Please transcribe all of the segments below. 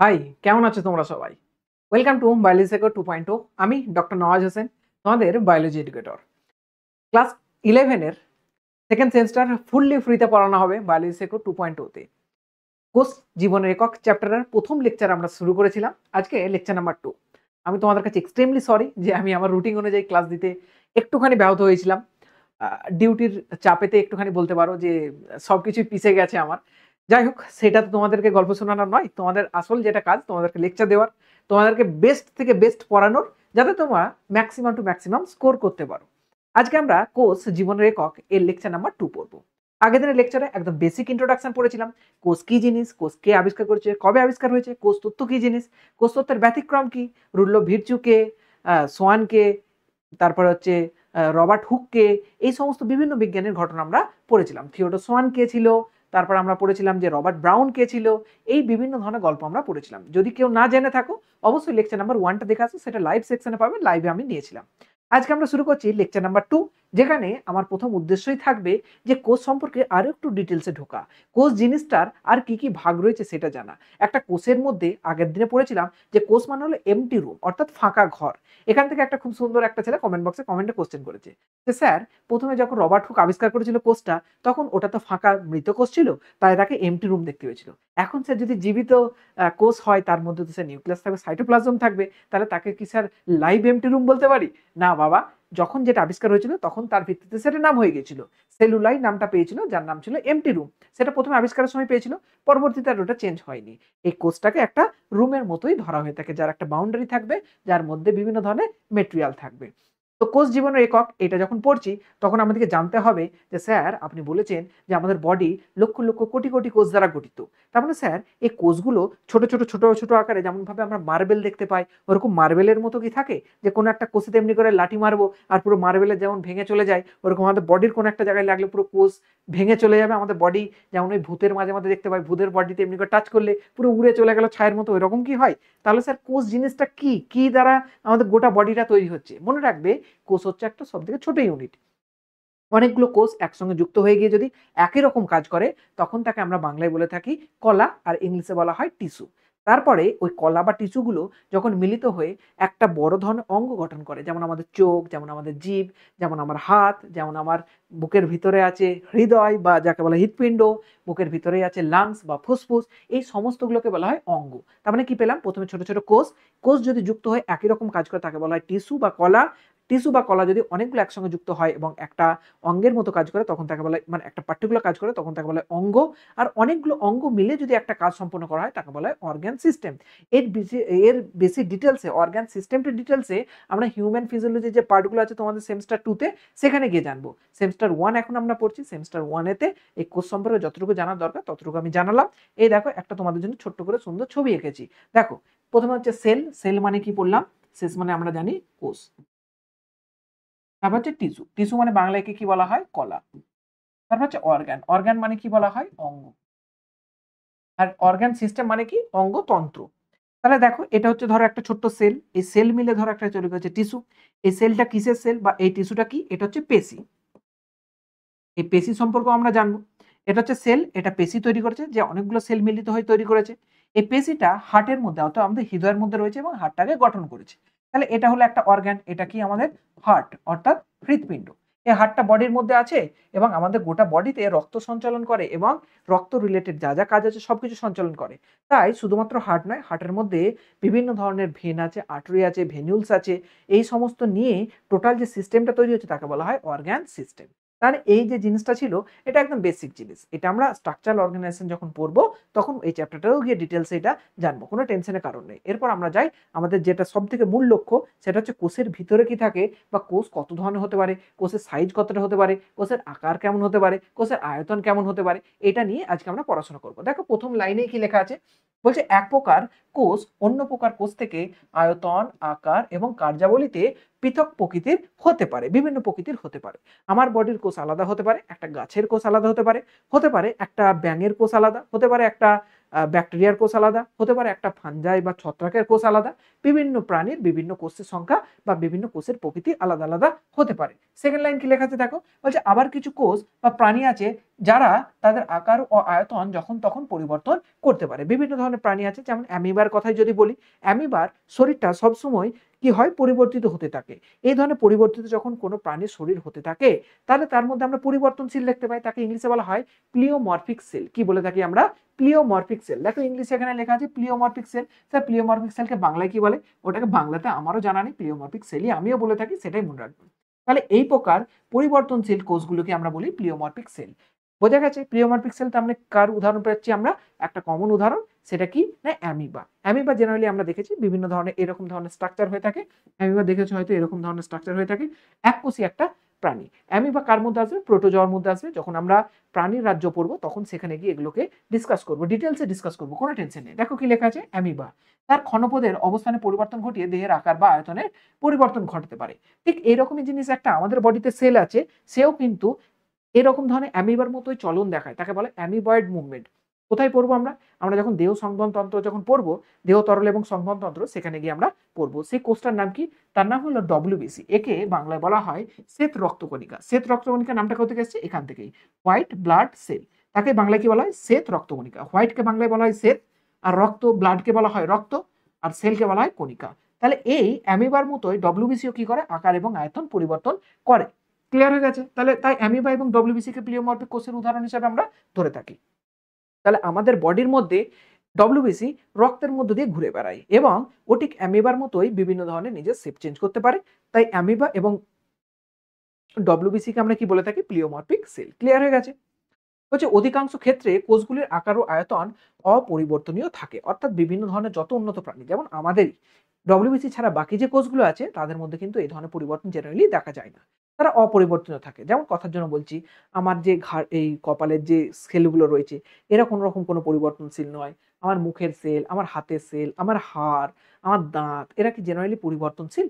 High, কেমন আছো তোমরা সবাই? Welcome to biology সেকো 2.0। আমি ডক্টর নওয়াজ হোসেন, তোমাদের বায়োলজি এডুকেটর। ক্লাস 11 এর সেকেন্ড সেমিস্টার ফুললি ফ্রিতে পড়ানো হবে বায়োলজি সেকো 2.0 তে। কোষ জীবনের একক চ্যাপ্টারের প্রথম লেকচার আমরা শুরু করেছিলাম। আজকে লেকচার নাম্বার 2। আমি তোমাদের কাছে এক্সট্রিমলি সরি যে আমি আমার রুটিন অনুযায়ী ক্লাস দিতে একটুখানি ব্যাহত হয়েছিলাম। ডিউটির চাপেতে একটুখানি বলতে পারো যে সবকিছুই পিছে গেছে আমার। যাই হোক, সেটা তো তোমাদেরকে গল্প শোনানোর নয়। তোমাদের আসল যেটা কাজ তোমাদেরকে লেকচার দেওয়ার, তোমাদেরকে বেস্ট থেকে বেস্ট পড়ানোর, যাতে তোমরা ম্যাক্সিমাম টু ম্যাক্সিমাম স্কোর করতে পারো। আজকে আমরা কোষ জীবনের একক এর লেকচার নাম্বার 2 পড়ব। আগের দিনের লেকচারে একদম বেসিক ইন্ট্রোডাকশন পড়েছিলাম। কোষ কি জিনিস, কোষ কে আবিষ্কার করেছে, কবে আবিষ্কার হয়েছে, কোষ তত্ত্ব কি জিনিস, কোষ তত্ত্বের ব্যতিক্রম কি, রুল্লো ভিরচু কে, সোয়ান কে, তারপরে হচ্ছে রবার্ট হুক কে, এই সমস্ত বিভিন্ন বিজ্ঞানের ঘটনা আমরা পড়েছিলাম। থিওডোর সোয়ান কে ছিল, তারপর আমরা পড়েছিলাম যে রবার্ট ব্রাউন কে ছিল। এই বিভিন্ন ধরনের গল্প আমরা পড়েছিলাম। যদি কেউ না জেনে থাকো, অবশ্যই লেকচার নাম্বার 1টা দেখে আসো, সেটা লাইভ সেকশনে পাবে, লাইভে আমি নিয়েছিলাম। আজকে আমরা শুরু করছি লেকচার নাম্বার 2, যেখানে আমার প্রথম উদ্দেশ্যই থাকবে যে কোষ সম্পর্কে আরো একটু ডিটেলসে ঢোকা, কোষ জিনিসটার আর কি কি ভাগ রয়েছে সেটা জানা। একটা কোষের মধ্যে আগের দিনে পড়েছিলাম যে কোষ মানে হলো এমটি রুম, অর্থাৎ ফাঁকা ঘর। এখান থেকে একটা খুব সুন্দর একটা ছেলে কমেন্ট বক্সে কমেন্টে কোশ্চেন করেছে যে স্যার, প্রথমে যখন রবার্ট হুক আবিষ্কার করেছিল কোষটা, তখন ওটা তো ফাঁকা মৃত কোষ ছিল, তাই তাকে এমটি রুম দেখতে হয়েছিল। এখন স্যার যদি জীবিত কোষ হয়, তার মধ্যে তো স্যার নিউক্লিয়াস থাকবে, সাইটোপ্লাজম থাকবে, তাহলে তাকে কি স্যার লাইভ এমটি রুম বলতে পারি? না বাবা, যখন যেটা আবিষ্কার হয়েছিল তখন তার ভিত্তিতে সেটা নাম হয়ে গেছিল। সেলুলাই নামটা পেয়েছিল, যার নাম ছিল এমটি রুম। সেটা প্রথমে আবিষ্কারের সময় পেয়েছিল, পরবর্তীতে আর ওটা চেঞ্জ হয়নি। এই কোষটাকে একটা রুমের মতোই ধরা হয়ে থাকে, যার একটা বাউন্ডারি থাকবে, যার মধ্যে বিভিন্ন ধরনের মেটেরিয়াল থাকবে। তো কোষ জীবনের একক এটা যখন পড়ছি, তখন আমাদেরকে জানতে হবে যে স্যার, আপনি বলেছেন যে আমাদের বডি লক্ষ লক্ষ কোটি কোটি কোষ দ্বারা গঠিত। তার মানে স্যার, এই কোষগুলো ছোট ছোট ছোট ছোট আকারে, যেমন ভাবে আমরা মার্বেল দেখতে পাই, ওরকম মার্বেলের মতো কি থাকে যে কোনো একটা কোষে তেমনি করে লাঠি মারবো আর পুরো মার্বেলের যেমন ভেঙে চলে যায়, ওরকম আমাদের বডির কোনো একটা জায়গায় লাগলে পুরো কোষ ভেঙে চলে যাবে। আমাদের বডি যেমন ওই ভূতের মাঝে মাঝে দেখতে পাই, ভূতের বডিতে এমনি করে টাচ করলে পুরো উড়ে চলে গেল ছায়ের মতো, ওইরকম কি হয়? তাহলে স্যার কোষ জিনিসটা কি, কি দ্বারা আমাদের গোটা বডিটা তৈরি হচ্ছে? মনে রাখবে, কোষ হচ্ছে একটা সবথেকে ছোট ইউনিট। অনেকগুলো কোষ একসঙ্গে যুক্ত হয়ে গিয়ে যদি একই রকম কাজ করে, তখন তাকে আমরা বাংলায় বলে থাকি কলা, আর ইংলিশে বলা হয় টিস্যু। তারপরে ওই কলা বা টিস্যুগুলো যখন মিলিত হয়ে একটা বড় ধরনের অঙ্গ গঠন করে, যেমন আমাদের চোখ, যেমন আমাদের জিভ, যেমন আমার হাত, যেমন আমার বুকের ভিতরে আছে হৃদয় বা যাকে বলা হৃৎপিণ্ড, বুকের ভিতরে আছে লাংস বা ফুসফুস, এই সমস্তগুলোকে বলা হয় অঙ্গ। তার মানে কি পেলাম? প্রথমে ছোট ছোট কোষ, কোষ যদি যুক্ত হয়ে একই রকম কাজ করে তাকে বলা হয় টিস্যু বা কলা। টিস্যু বা কলা যদি অনেকগুলো একসঙ্গে যুক্ত হয় এবং একটা অঙ্গের মতো কাজ করে, তখন তাকে বলা হয়, মানে একটা পার্টিকুলার কাজ করে, তখন তাকে বলা হয় অঙ্গ। আর অনেকগুলো অঙ্গ মিলে যদি একটা কাজ সম্পন্ন করা হয়, তাকে বলা হয় অর্গান সিস্টেম। এর বেশি ডিটেলসে, অর্গান সিস্টেমটির ডিটেলসে আমরা হিউম্যান ফিজিওলজির যে পার্টগুলো আছে তোমাদের সেমিস্টার 2 তে, সেখানে গিয়ে জানবো। সেমিস্টার 1 এখন আমরা পড়ছি, সেমিস্টার 1 এতে এই কোষ সম্পর্কে যতটুকু জানার দরকার ততটুকু আমি জানালাম। এই দেখো, একটা তোমাদের জন্য ছোট্ট করে সুন্দর ছবি এঁকেছি। দেখো, প্রথমে হচ্ছে সেল। সেল মানে কি পড়লাম? সেল মানে আমরা জানি কোষ। তারপর হচ্ছে টিস্যু। টিস্যু মানে বাংলায় কি বলা হয়? কলা। তারপর হচ্ছে অর্গান। অর্গান মানে কি বলা হয়? অঙ্গ। আর অর্গান সিস্টেম মানে কি? অঙ্গতন্ত্র। তাহলে দেখো, এটা হচ্ছে ধরো একটা ছোট্ট সেল। এই সেল মিলে ধরো একটা তৈরি করেছে টিস্যু। এই সেলটা কিসের সেল বা এই টিস্যুটা কি? এটা হচ্ছে পেশি। এই পেশি সম্পর্কেও আমরা জানবো। এটা হচ্ছে সেল, এটা পেশি তৈরি করেছে, যে অনেকগুলো সেল মিলিত হয়ে তৈরি করেছে। এই পেশিটা হার্টের মধ্যে, অর্থাৎ আমাদের হৃদয়ের মধ্যে রয়েছে এবং হার্টটাকে গঠন করেছে। তাহলে এটা হলো একটা অর্গান। এটা কি? আমাদের হার্ট, অর্থাৎ হৃৎপিণ্ড। এই হার্টটা বডির মধ্যে আছে এবং আমাদের গোটা বডিতে রক্ত সঞ্চালন করে এবং রক্ত রিলেটেড যা যা কাজ আছে সবকিছু সঞ্চালন করে। তাই শুধুমাত্র হার্ট নয়, হার্টের মধ্যে বিভিন্ন ধরনের ভেন আছে, আর্টারি আছে, ভেনিউলস আছে। এই সমস্ত নিয়ে টোটাল যে সিস্টেমটা তৈরি হচ্ছে তাকে বলা হয় অর্গান সিস্টেম। তাহলে এই যে জিনিসটা ছিল, এটা একদম বেসিক জিনিস। এটা আমরা স্ট্রাকচারাল অর্গানাইজেশন যখন পড়বো, তখন এই চ্যাপ্টারটাও গিয়ে ডিটেলসে এটা জানবো, কোনো টেনশনের কারণ নেই। এরপর আমরা যাই, আমাদের যেটা সব থেকে মূল লক্ষ্য, সেটা হচ্ছে কোষের ভিতরে কি থাকে বা কোষ কত ধরনের হতে পারে, কোষের সাইজ কতটা হতে পারে, কোষের আকার কেমন হতে পারে, কোষের আয়তন কেমন হতে পারে, এটা নিয়ে আজকে আমরা পড়াশোনা করবো। দেখো, প্রথম লাইনেই কি লেখা আছে? বলছে এক প্রকার কোষ অন্য প্রকার কোষ থেকে আয়তন, আকার এবং কার্যাবলীতে পৃথক প্রকৃতির হতে পারে, বিভিন্ন প্রকৃতির হতে পারে। আমার বডির কোষ আলাদা হতে পারে, একটা গাছের কোষ আলাদা হতে পারে, হতে পারে একটা ব্যাঙের কোষ আলাদা, হতে পারে একটা ব্যাকটেরিয়ার কোষ আলাদা হতে পারে, একটা ফাঞ্জাই বা ছত্রাকের কোষ আলাদা, বিভিন্ন প্রাণীর বিভিন্ন কোষের সংখ্যা বা বিভিন্ন কোষের প্রকৃতি আলাদা আলাদা হতে পারে। সেকেন্ড লাইন কি লেখা আছে দেখো, বলছে আবার কিছু কোষ বা প্রাণী আছে যারা তাদের আকার ও আয়তন যখন তখন পরিবর্তন করতে পারে। বিভিন্ন ধরনের প্রাণী আছে, যেমন অ্যামিবার কথাই যদি বলি, অ্যামিবার শরীরটা সবসময় কি হয়, পরিবর্তিত হতে থাকে। এই ধরনের পরিবর্তিত যখন কোনো প্রাণীর শরীর হতে থাকে, তাহলে তার মধ্যে আমরা পরিবর্তনশীল দেখতে পাই, তাকে ইংলিশে বলা হয় প্লিওমরফিক সেল। কি বলে থাকি আমরা? প্লিওমরফিক সেল। দেখো ইংলিশে এখানে লেখা আছে প্লিওমরফিক সেল। স্যার প্লিওমরফিক সেলকে বাংলায় কি বলে? ওটাকে বাংলাতে আমারও জানা নেই, প্লিওমরফিক সেলই আমিও বলে থাকি, সেটাই মনে রাখবেন। তাহলে এই প্রকার পরিবর্তনশীল কোষগুলোকে আমরা বলি প্লিওমরফিক সেল। বোঝা গেছে? প্লিওমরফিক সেল আমরা কার উদাহরণ পাচ্ছি? আমরা একটা কমন উদাহরণ, সেটা কি না অ্যামিবা। অ্যামিবা জেনারেলি আমরা দেখেছি বিভিন্ন ধরনের এরকম ধরনের স্ট্রাকচার হয়ে থাকে। অ্যামিবা দেখেছো হয়তো এরকম ধরনের স্ট্রাকচার হয়ে থাকে, এককোষী একটা প্রাণী। অ্যামিবা কার মধ্যে আসবে? প্রোটোজোয়ার মধ্যে আসবে। যখন আমরা প্রাণীর রাজ্য পড়বো তখন সেখানে গিয়ে এগুলোকে ডিসকাস করবো, ডিটেলসে ডিসকাস করবো, কোনো টেনশন নেই। দেখো কি লেখা আছে, অ্যামিবা তার ক্ষণপদের অবস্থানে পরিবর্তন ঘটিয়ে দেহের আকার বা আয়তনের পরিবর্তন ঘটাতে পারে। ঠিক এইরকমই জিনিস একটা আমাদের বডিতে সেল আছে, সেও কিন্তু এরকম ধরনের অ্যামিবার মতোই চলন দেখায়, তাকে বলে অ্যামিবয়েড মুভমেন্ট। কোথায় পড়বো আমরা? আমরা যখন দেহ সংবহনতন্ত্র যখন পড়বো, দেহ তরল এবং সংবহনতন্ত্র, সেখানে গিয়ে আমরা পড়বো। সেই কোষটার নাম কি? তার নাম হলো ডব্লিউবিসি। একে বাংলায় বলা হয় শ্বেত রক্তকণিকা। শ্বেত রক্তকণিকা নামটা কোথা থেকে এসেছে? এখান থেকেই, হোয়াইট ব্লাড সেল। তাকে বাংলায় কি বলা হয়? শ্বেত রক্তকণিকা। হোয়াইটকে বাংলায় বলা হয় শ্বেত, আর রক্ত ব্লাডকে বলা হয় রক্ত, আর সেলকে বলা হয় কণিকা। তাহলে এই অ্যামিবার মতোই ডব্লিউবিসিও কি করে? আকার এবং আয়তন পরিবর্তন করে। ক্লিয়ার হয়ে গেছে? তাহলে তাই অ্যামিবা এবং ডব্লিউবিসি কে প্লিওমরফিক কোষের উদাহরণ হিসেবে আমরা ধরে থাকি। তাহলে আমাদের বডির মধ্যে ডব্লিউবিসি রক্তের মধ্য দিয়ে ঘুরে বেড়ায় এবং ও ঠিক অ্যামিবার মতোই বিভিন্ন ধরনের নিজের শেপ চেঞ্জ করতে পারে। তাই অ্যামিবা এবং ডব্লিউবিসি কে আমরা কি বলে থাকি? প্লিওমরফিক সেল। ক্লিয়ার হয়ে গেছে? হচ্ছে অধিকাংশ ক্ষেত্রে কোষগুলির আকার ও আয়তন অপরিবর্তনীয় থাকে, অর্থাৎ বিভিন্ন ধরনের যত উন্নত প্রাণী যেমন আমাদেরই, ডব্লিউবিসি ছাড়া বাকি যে কোষগুলো আছে তাদের মধ্যে কিন্তু এই ধরনের পরিবর্তন জেনারেলি দেখা যায় না, তারা অপরিবর্তনীয় থাকে। যেমন কথার জন্য বলছি, আমার যে ঘাড় এই কপালের যে সেলগুলো রয়েছে এরা কোনো রকম কোনো পরিবর্তনশীল নয়। আমার মুখের সেল, আমার হাতের সেল, আমার হাড়, আমার দাঁত, এরা কি জেনারেলি পরিবর্তনশীল?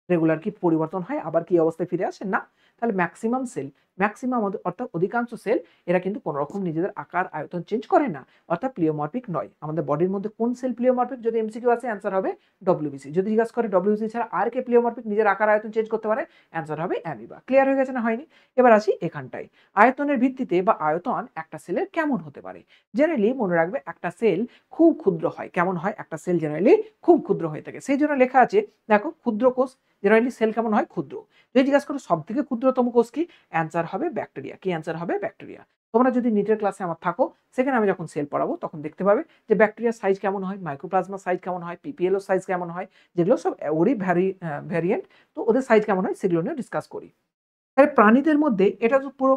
রেগুলার কি পরিবর্তন হয় আবার কি অবস্থায় ফিরে আসে? না। তাহলে ম্যাক্সিমাম সেল, ম্যাক্সিমাম অর্থাৎ অধিকাংশ সেল, এরা কিন্তু কোনো রকম নিজেদের আকার আয়তন চেঞ্জ করে না, অর্থাৎ প্লিওমরফিক নয়। আমাদের বডির মধ্যে কোন সেল প্লিওমরফিক? যদি এমসিকিউ আসে অ্যান্সার হবে ডব্লিউবিসি। যদি জিজ্ঞাসা করে ডব্লিউবিসি ছাড়া আর কে প্লিওমরফিক নিজের আকার আয়তন চেঞ্জ করতে পারে, অ্যান্সার হবে অ্যামিবা। ক্লিয়ার হয়ে গেছে না হয়নি? এবার আসি এখানটায়, আয়তনের ভিত্তিতে বা আয়তন একটা সেলের কেমন হতে পারে। জেনারেলি মনে রাখবে একটা সেল খুব ক্ষুদ্র হয়। কেমন হয়? একটা সেল জেনারেলি খুব ক্ষুদ্র হয়ে থাকে। সেই জন্য লেখা আছে দেখো, ক্ষুদ্র কোষ। জেনারেলি সেল কেমন হয়? ক্ষুদ্র। যদি জিজ্ঞাসা করো সব থেকে ক্ষুদ্রতম কোষ কি, অ্যান্সার হবে ব্যাকটেরিয়া। কি অ্যান্সার হবে? ব্যাকটেরিয়া। তোমরা যদি নিটের ক্লাসে আমার থাকো, সেখানে আমি যখন সেল পড়াবো তখন দেখতে পাবে যে ব্যাকটেরিয়ার সাইজ কেমন হয়, মাইক্রোপ্লাজমার সাইজ কেমন হয়, পিপিএল এর সাইজ কেমন হয়, যেগুলো সব ওরই ভ্যারিয়েন্ট, তো ওদের সাইজ কেমন হয় সেগুলো নিয়ে ডিসকাস করি। তাহলে প্রাণীদের মধ্যে এটা তো পুরো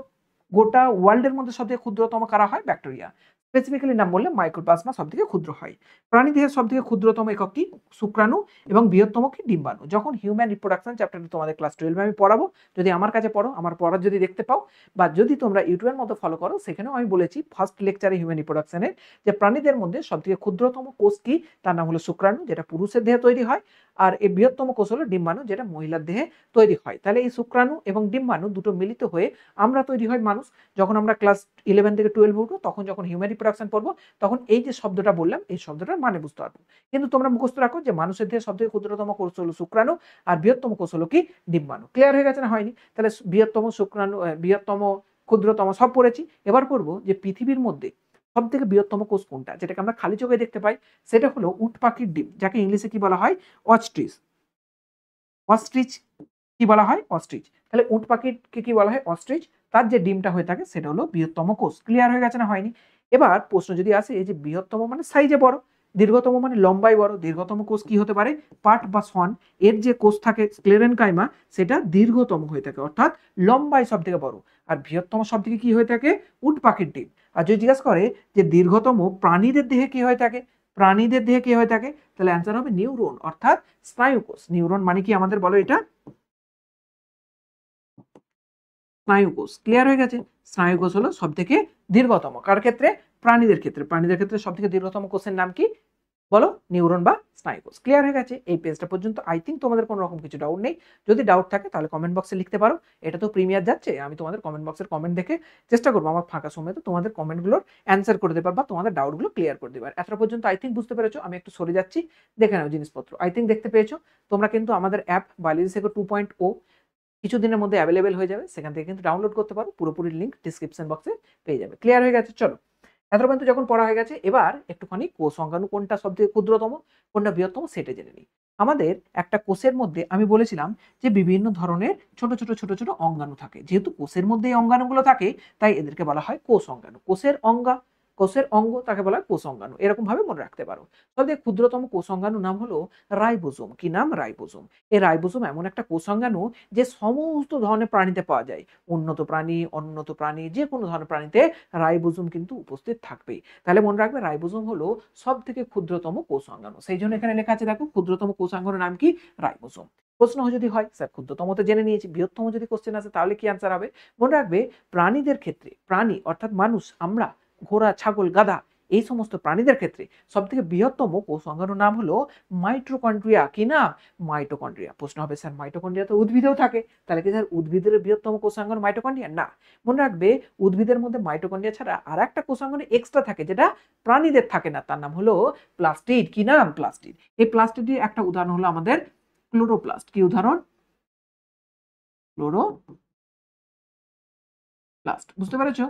গোটা ওয়ার্ল্ডের মধ্যে সবথেকে ক্ষুদ্রতম কারা হয়? ব্যাকটেরিয়া। স্পেসিফিক্যালি নাম বললে মাইক্রোপ্লাজমা সবথেকে ক্ষুদ্র হয়। প্রাণীদেহের সবথেকে ক্ষুদ্রতম একক কি? শুক্রাণু। এবং বৃহত্তম কি? ডিম্বাণু। যখন হিউম্যান রিপ্রোডাকশন চ্যাপ্টারটা তোমাদের ক্লাস 12 আমি পড়াবো, যদি আমার কাছে পড়ো, আমার পড়া যদি দেখতে পাও, বা যদি তোমরা ইউটিউবের মতো ফলো করো, সেখানেও আমি বলেছি ফার্স্ট লেকচারে হিউম্যান রিপ্রোডাকশনের যে প্রাণীদের মধ্যে সবথেকে ক্ষুদ্রতম কোষ কি, তার নাম হলো শুক্রাণু, যেটা পুরুষের দেহে তৈরি হয়, আর এই বৃহত্তম কোষ হলো ডিম্বাণু, যেটা মহিলার দেহে তৈরি হয়। তাহলে এই শুক্রাণু এবং ডিম্বাণু দুটো মিলিত হয়ে আমরা তৈরি হয় মানুষ। যখন আমরা ক্লাস 11 থেকে 12 উঠবো, তখন যখন হিউম্যান রিপ্রোডাকশন পড়বো, তখন এই যে শব্দটা বললাম এই শব্দটার মানে বুঝতে পারবো। কিন্তু তোমরা মুখস্থ রাখো যে মানুষের দেহে সবথেকে ক্ষুদ্রতম কোষ হলো শুক্রাণু, আর বৃহত্তম কোষ হলো কি? ডিম্বাণু। ক্লিয়ার হয়ে গেছে না হয়নি? তাহলে বৃহত্তম শুক্রাণু, বৃহত্তম, ক্ষুদ্রতম সব পড়েছি। এবার পড়বো যে পৃথিবীর মধ্যে সব থেকে বৃহত্তম কোষ কোনটা, যেটাকে আমরা খালি চোখে দেখতে পাই। সেটা হলো উট পাখির ডিম, যাকে ইংলিশে কি বলা হয়? অস্ট্রিচ। অস্ট্রিচ কি বলা হয়? অস্ট্রিচ। তাহলে উট পাখিকে কি বলা হয়? অস্ট্রিচ। তার যে ডিমটা হয়ে থাকে সেটা হলো বৃহত্তম কোষ। ক্লিয়ার হয়ে গেছে না হয়নি? এবার প্রশ্ন যদি আসে, এই যে বৃহত্তম মানে সাইজে বড়, দীর্ঘতম মানে লম্বায় বড়, দীর্ঘতম কোষ কি হতে পারে? পাট বা শন এর যে কোষ থাকে স্ক্লেরেনকাইমা, সেটা দীর্ঘতম হয়ে থাকে, অর্থাৎ লম্বায় সব থেকে বড়। আর বৃহত্তম সব থেকে কি হয়ে থাকে? উট পাখির ডিম। আর যদি জিজ্ঞাসা করে যে দীর্ঘতম প্রাণীদের দেহে কি হয়ে থাকে, প্রাণীদের দেহে কি হয়ে থাকে, তাহলে অ্যান্সার হবে নিউরন, অর্থাৎ স্নায়ুকোষ। নিউরন মানে কি আমাদের বলো এটা? স্নায়ুকোষ। ক্লিয়ার হয়ে গেছে? স্নায়ুকোষ হলো সব থেকে দীর্ঘতম। কার ক্ষেত্রে? প্রাণীদের ক্ষেত্রে। প্রাণীদের ক্ষেত্রে সব থেকে দীর্ঘতম কোষের নাম কি? বলো নিউরন বা স্নায়ুকোষ। ক্লিয়ার হয়ে গেছে এই পেজটা পর্যন্ত? আই থিঙ্ক তোমাদের কোনো রকম কিছু ডাউট নেই। যদি ডাউট থাকে তাহলে কমেন্ট বক্সে লিখতে পারো। এটা তো প্রিমিয়ার যাচ্ছে, আমি তোমাদের কমেন্ট বক্সের কমেন্ট দেখে চেষ্টা করবো আমার ফাঁকা সময় তো তোমাদের কমেন্টগুলোর অ্যান্সার করে দেবার বা তোমাদের ডাউটগুলো ক্লিয়ার করে দেবার। এতটা পর্যন্ত আই থিঙ্ক বুঝতে পেরেছো। আমি একটু সরে যাচ্ছি, দেখে নাও জিনিসপত্র। আই থিঙ্ক দেখতে পেয়েছো। তোমরা কিন্তু আমাদের অ্যাপ বায়োলজি সেকো 2.0 কিছুদিনের মধ্যে অ্যাভেলেবেল হয়ে যাবে, সেখান থেকে কিন্তু ডাউনলোড করতে পারো। পুরোপুরি লিঙ্ক ডিসক্রিপশন বক্সে পেয়ে যাবে। ক্লিয়ার হয়ে গেছে? চলো, এত পর্যন্ত যখন পড়া হয়ে গেছে, এবার একটুখানি কোষ অঙ্গাণু কোনটা সবথেকে ক্ষুদ্রতম কোনটা বৃহত্তম সেটা জেনে নিই। আমাদের একটা কোষের মধ্যে আমি বলেছিলাম যে বিভিন্ন ধরনের ছোট ছোট ছোট ছোট অঙ্গাণু থাকে। যেহেতু কোষের মধ্যে এই অঙ্গাণুগুলো থাকে, তাই এদেরকে বলা হয় কোষ অঙ্গাণু। কোষের অঙ্গ তাকে বলা হয় কোষ অঙ্গাণু। এরকম ভাবে মনে রাখতে পারো। সবথেকে ক্ষুদ্রতম কোষ অঙ্গাণু নাম হলো রাইবোজোম। কি নাম? রাইবোজোম। এই রাইবোজোম এমন একটা কোষ অঙ্গাণু যে সমস্ত ধরনের প্রাণীতে পাওয়া যায়। উন্নত প্রাণী, অনুন্নত প্রাণী, যে কোনো ধরনের প্রাণীতে রাইবোজোম কিন্তু উপস্থিত থাকবেই। তাহলে মনে রাখবে রাইবোজোম হলো সব থেকে ক্ষুদ্রতম কোষ অঙ্গাণু। সেই জন্য এখানে লেখা আছে, দেখো, ক্ষুদ্রতম কোষ অঙ্গাণুর নাম কি? রাইবোজোম। প্রশ্ন যদি হয়, স্যার ক্ষুদ্রতম তো জেনে নিয়েছি, বৃহত্তম যদি কোশ্চেন আসে তাহলে কি আনসার হবে? মনে রাখবে প্রাণীদের ক্ষেত্রে, প্রাণী অর্থাৎ মানুষ, আমরা, ঘোড়া, ছাগল, গাধা, এই সমস্ত প্রাণীদের ক্ষেত্রে সব থেকে বৃহত্তম কোষ অঙ্গাণুর নাম হলো মাইটোকন্ড্রিয়া। কি না? মাইটোকন্ড্রিয়া। প্রশ্ন হবে, স্যার মাইটোকন্ড্রিয়া তো উদ্ভিদেও থাকে, তাহলে কি স্যার উদ্ভিদের বৃহত্তম কোষাঙ্গাণু মাইটোকন্ড্রিয়া? না। মনে রাখবে উদ্ভিদের মধ্যে মাইটোকন্ড্রিয়া ছাড়া আর একটা কোষাঙ্গাণু এক্সট্রা থাকে, যেটা প্রাণীদের থাকে না, তার নাম হলো প্লাস্টিড। কি নাম? প্লাস্টিড। এই প্লাস্টিডের একটা উদাহরণ হলো আমাদের ক্লোরোপ্লাস্ট। কি উদাহরণ? ক্লোরোপ্লাস্ট। বুঝতে পেরেছো?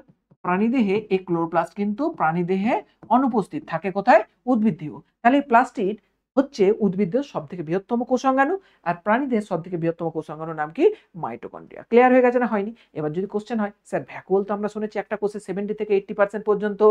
প্রাণীদেহে এই ক্লোরোপ্লাস্ট কিন্তু প্রাণীদেহে অনুপস্থিত থাকে। কোথায়? উদ্ভিদদেহ। তাহলে এই প্লাস্টিড হচ্ছে উদ্ভিদের সব থেকে বৃহত্তম কোষাঙ্গাণু, আর প্রাণীদের সব থেকে বৃহত্তম কোষাঙ্গাণুর নাম কি? মাইটোকন্ড্রিয়া। ক্লিয়ার হয়ে গেছে না? হয়নি? এবার যদি কোশ্চেন হয়, স্যার ভ্যাকুওল তো আমরা শুনেছি একটা কোষে 70 থেকে 80% পর্যন্ত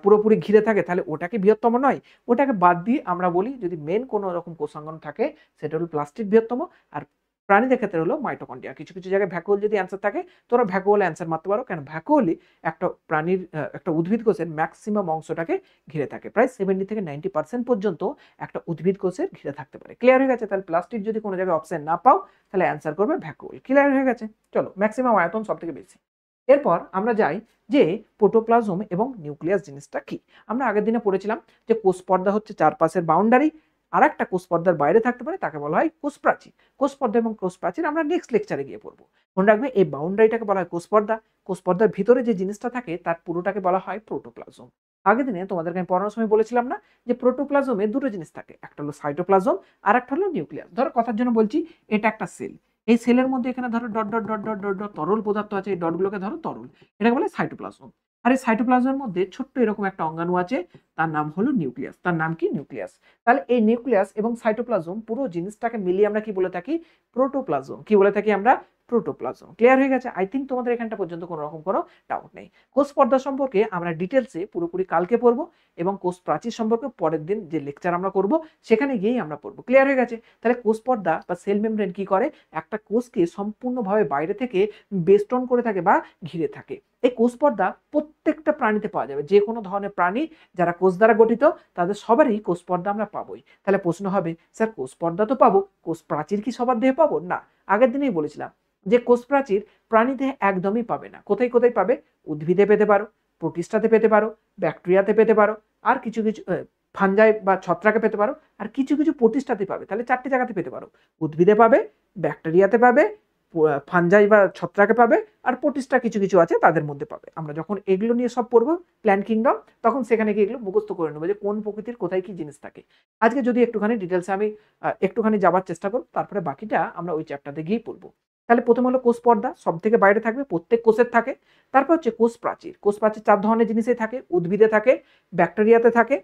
পুরোপুরি ঘিরে থাকে, তাহলে ওটা কি বৃহত্তম নয়? ওটাকে বাদ দিয়ে আমরা বলি যদি মেন কোনো রকম কোষাঙ্গাণু থাকে সেটা হলো প্লাস্টিড বৃহত্তম, আর প্রাণীদের ক্ষেত্রে হলো মাইটোকন্ড্রিয়া। কিছু কিছু জায়গায় ভ্যাকুওল যদি অ্যান্সার থাকে, তোরা ভ্যাকুওল অ্যান্সার মারতে পারো। কেন? ভ্যাকুওলই একটা প্রাণীর একটা উদ্ভিদ কোষের ম্যাক্সিমাম অংশটাকে ঘিরে থাকে। প্রায় 70 থেকে 90% পর্যন্ত একটা উদ্ভিদ কোষের ঘিরে থাকতে পারে। ক্লিয়ার হয়ে গেছে? তাহলে প্লাস্টিক যদি কোনো জায়গায় অপশন না পাও, তাহলে অ্যান্সার করবে ভ্যাকুওল। ক্লিয়ার হয়ে গেছে? চলো, ম্যাক্সিমাম আয়তন সব থেকে বেশি। এরপর আমরা যাই যে প্রোটোপ্লাজম এবং নিউক্লিয়াস জিনিসটা কি। আমরা আগের দিনে পড়েছিলাম যে কোষ পর্দা হচ্ছে চারপাশের বাউন্ডারি, আর একটা কোষ পর্দার বাইরে থাকতে পারে, তাকে বলা হয় কোষ প্রাচীর। কোষ পর্দা এবং কোষ প্রাচীর আমরা নেক্সট লেকচারে গিয়ে পড়বো। মনে রাখবে এই বাউন্ডারিটাকে বলা হয় কোষ পর্দা। কোষ পর্দার ভিতরে যে জিনিসটা থাকে তার পুরোটাকে বলা হয় প্রোটোপ্লাজম। আগের দিনে তোমাদেরকে আমি পড়ানোর সময় বলেছিলাম না যে প্রোটোপ্লাজমে দুটো জিনিস থাকে, একটা হলো সাইটোপ্লাজম আর একটা হলো নিউক্লিয়াস। ধরো কথার জন্য বলছি, এটা একটা সেল। এই সেলের মধ্যে এখানে ধরো dot dot dot dot dot dot তরল পদার্থ আছে, এই ডটগুলোকে ধরো তরল, এটাকে বলে সাইটোপ্লাজম। আর এই সাইটোপ্লাজমের মধ্যে ছোট্ট এরকম একটা অঙ্গাণু আছে, তার নাম হলো নিউক্লিয়াস। তার নাম কি? নিউক্লিয়াস। তাহলে এই নিউক্লিয়াস এবং সাইটোপ্লাজম পুরো জিনিসটাকে মিলিয়ে আমরা কি বলে থাকি? প্রোটোপ্লাজম। কি বলে থাকি আমরা? প্রোটোপ্লাজম। ক্লিয়ার হয়ে গেছে? আই থিঙ্ক তোমাদের এখানটা পর্যন্ত কোনো রকম কোনো ডাউট নেই। কোষ পর্দা সম্পর্কে আমরা ডিটেলসে পুরোপুরি কালকে পড়বো, এবং কোষ প্রাচীর সম্পর্কে পরের দিন যে লেকচার আমরা করব সেখানে গিয়েই আমরা পড়বো। ক্লিয়ার হয়ে গেছে? তাহলে কোষ পর্দা বা সেল মেমব্রেন কি করে? একটা কোষকে সম্পূর্ণভাবে বাইরে থেকে বেষ্টন করে থাকে বা ঘিরে থাকে। এই কোষ পর্দা প্রত্যেকটা প্রাণীতে পাওয়া যাবে। যে কোনো ধরনের প্রাণী যারা কোষ দ্বারা গঠিত, তাদের সবারই কোষ পর্দা আমরা পাবোই। তাহলে প্রশ্ন হবে, স্যার কোষ পর্দা তো পাবো, কোষ প্রাচীর কি সবার দেহে পাবো? না। আগের দিনেই বলেছিলাম যে কোষ প্রাচীর প্রাণী দেহে একদমই পাবে না। কোথায় কোথায় পাবে? উদ্ভিদে পেতে পারো, প্রোটিস্টাতে পেতে পারো, ব্যাকটেরিয়াতে পেতে পারো, আর কিছু কিছু ফাঞ্জাই বা ছত্রাকে পেতে পারো, আর কিছু কিছু প্রোটিস্টাতে পাবে। তাহলে 4টে জায়গাতে পেতে পারো। উদ্ভিদে পাবে, ব্যাকটেরিয়াতে পাবে, ফাঞ্জাই বা ছত্রাকে পাবে, আর প্রোটিস্টা কিছু কিছু আছে তাদের মধ্যে পাবে। আমরা যখন এগুলো নিয়ে সব পড়বো প্ল্যান্ট কিংডম, তখন সেখানে গিয়ে এগুলো মুখস্থ করে নেবো যে কোন প্রকৃতির কোথায় কি জিনিস থাকে। আজকে যদি একটুখানি ডিটেলসে আমি একটুখানি যাবার চেষ্টা করব, তারপরে বাকিটা আমরা ওই চ্যাপ্টারে গিয়ে পড়বো। তাহলে প্রথম হলো কোষ পর্দা, সব থেকে বাইরে থাকবে, প্রত্যেক কোষের থাকে। তারপর হচ্ছে কোষ প্রাচীর। কোষ প্রাচীর 4 ধরনের জিনিসে থাকে, উদ্ভিদে থাকে, ব্যাকটেরিয়াতে থাকে,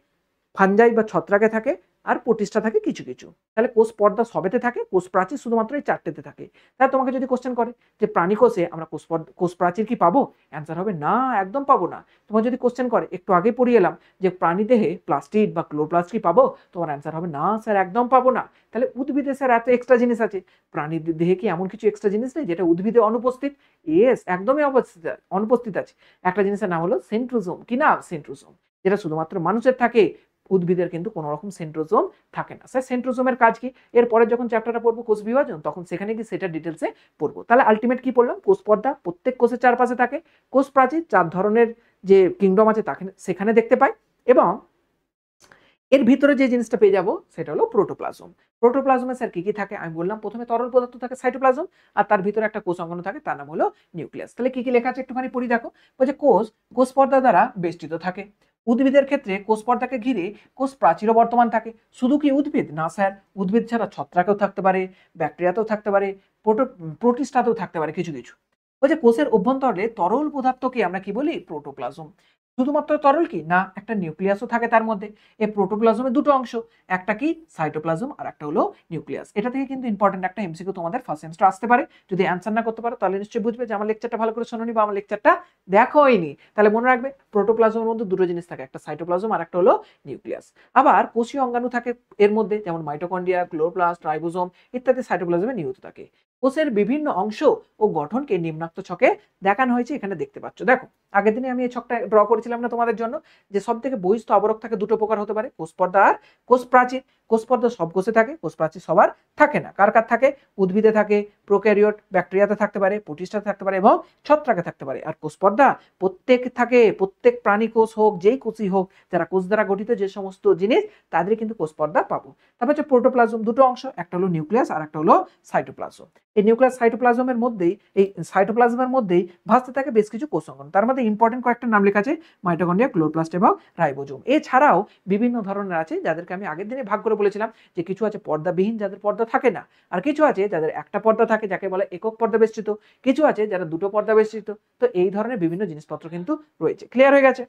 ফাঞ্জাই বা ছত্রাকে থাকে, আর প্রোটিস্টা থাকে কিছু কিছু। তাহলে কোষ পর্দা সবেতে থাকে, কোষ প্রাচীর শুধুমাত্র এই 4টেতে থাকে। তাহলে তোমাকে যদি কোশ্চেন করে যে প্রাণী কোষে আমরা কোষ প্রাচীর কি পাবো? অ্যান্সার হবে না, একদম পাবো না। তোমার যদি কোশ্চেন করে, একটু আগে পড়িয়ে এলাম যে প্রাণী দেহে প্লাস্টিড বা ক্লোরোপ্লাস্ট কি পাবো? তোমার অ্যান্সার হবে না স্যার, একদম পাবো না। তাহলে উদ্ভিদে স্যার এত এক্সট্রা জিনিস আছে, প্রাণীর দেহে কি এমন কিছু এক্সট্রা জিনিস নেই যেটা উদ্ভিদে অনুপস্থিত? ইয়েস, একদমই অনুপস্থিত আছে। একটা জিনিসের নাম হলো সেন্ট্রোজোম। কি নাম? সেন্ট্রোজোম, যেটা শুধুমাত্র মানুষের থাকে, উদ্ভিদের কিন্তু কোনো রকম সেন্ট্রোজোম থাকে না। স্যার সেন্ট্রোজোমের কাজ কি? এরপরে যখন চ্যাপ্টারটা পড়বো কোষ বিভাজন, তখন সেখানে কি সেটা ডিটেলসে পড়বো। তাহলে আলটিমেট কি পড়লাম? কোষ পর্দা প্রত্যেক কোষের চারপাশে থাকে, কোষ প্রাচীর 4 ধরনের যে কিংডম আছে তাকে সেখানে দেখতে পাই, এবং এর ভিতরে যে জিনিসটা পেয়ে যাবো সেটা হলো প্রোটোপ্লাজম। প্রোটোপ্লাজমে স্যার কি থাকে? আমি বললাম প্রথমে তরল পদার্থ থাকে সাইটোপ্লাজম, আর তার ভিতরে একটা কোষ অঙ্গাণু থাকে, তার নাম হলো নিউক্লিয়াস। তাহলে কি লেখা আছে একটুখানি পড়ি দেখো। বলছে কোষ পর্দা দ্বারা বেষ্টিত থাকে। উদ্ভিদের ক্ষেত্রে কোষ পর্দাকে ঘিরে কোষ প্রাচীরও বর্তমান থাকে। শুধু কি উদ্ভিদ? না স্যার, উদ্ভিদ ছাড়া ছত্রাকেও থাকতে পারে, ব্যাকটেরিয়াতেও থাকতে পারে, প্রোটিস্টাতেও থাকতে পারে কিছু কিছু। বলছে কোষের অভ্যন্তরে তরল পদার্থকে আমরা কি বলি? প্রোটোপ্লাজম। শুধুমাত্র তরল কি? না, একটা নিউক্লিয়াসও থাকে তার মধ্যে। এই প্রোটোপ্লাজমের দুটো অংশ, একটা কি সাইটোপ্লাজম আর একটা হলো নিউক্লিয়াস। এটা থেকে কিন্তু ইম্পর্টেন্ট একটা এমসিকিউ তোমাদের ফার্স্ট সেমিস্টার আসতে পারে। যদি অ্যান্সার না করতে পারো তাহলে নিশ্চয়ই বুঝবে যে আমার লেকচারটা ভালো করে শোনোনি বা আমার লেকচারটা দেখোইনি। তাহলে মনে রাখবে প্রোটোপ্লাজমের মধ্যে দুটো জিনিস থাকে, একটা সাইটোপ্লাজম আর একটা হলো নিউক্লিয়াস। আবার কোষীয় অঙ্গাণু থাকে এর মধ্যে, যেমন মাইটোকন্ড্রিয়া, ক্লোরোপ্লাস্ট, রাইবোজোম ইত্যাদি সাইটোপ্লাজমে নিহিত থাকে। কোষের বিভিন্ন অংশ ও গঠনকে নিম্নোক্ত ছকে দেখানো হয়েছে, এখানে দেখতে পাচ্ছ। দেখো, আগের দিনে আমি এই ছকটা ড্র করেছিলাম না তোমাদের জন্য, যে সব থেকে বহিস্থ আবরক থাকে দুটো প্রকার হতে পারে, কোষ পর্দা আর কোষ প্রাচীর। কোষ পর্দা সব কোষে থাকে, কোষ প্রাচীর সবার থাকে না। কার কার থাকে? উদ্ভিদে থাকে, প্রোক্যারিওট ব্যাকটেরিয়াতে থাকতে পারে, প্রোটিস্টাতে থাকতে পারে এবং ছত্রাকে থাকতে পারে। আর কোষ পর্দা প্রত্যেক থাকে, প্রত্যেক প্রাণী কোষ হোক, যেই কোষই হোক, যারা কোষ দ্বারা গঠিত যে সমস্ত জিনিস, তাদের কিন্তু কোষ পর্দা পাবো। তারপর হচ্ছে প্রোটোপ্লাজম, দুটো অংশ, একটা হলো নিউক্লিয়াস আর একটা হলো সাইটোপ্লাজম। এই নিউক্লিয়াস সাইটোপ্লাজমের মধ্যেই, এই সাইটোপ্লাজমের মধ্যেই ভাসতে থাকে বেশ কিছু কোষ অঙ্গাণু। তার মধ্যে ইম্পর্টেন্ট কয়েকটা নাম লেখা আছে, মাইটোকন্ড্রিয়া, ক্লোরোপ্লাস্ট এবং রাইবোজোম। এছাড়াও বিভিন্ন ধরনের আছে যাদেরকে আমি আগের দিনে ভাগ করে বলেছিলাম, যে কিছু আছে পর্দাবিহীন, যাদের পর্দা থাকে না, আর কিছু আছে যাদের একটা পর্দা থাকে, যাকে বলে একক পর্দা বেষ্টিত, কিছু আছে যারা দুটো পর্দা বেষ্টিত। তো এই ধরনের বিভিন্ন জিনিসপত্র কিন্তু রয়েছে। ক্লিয়ার হয়ে গেছে?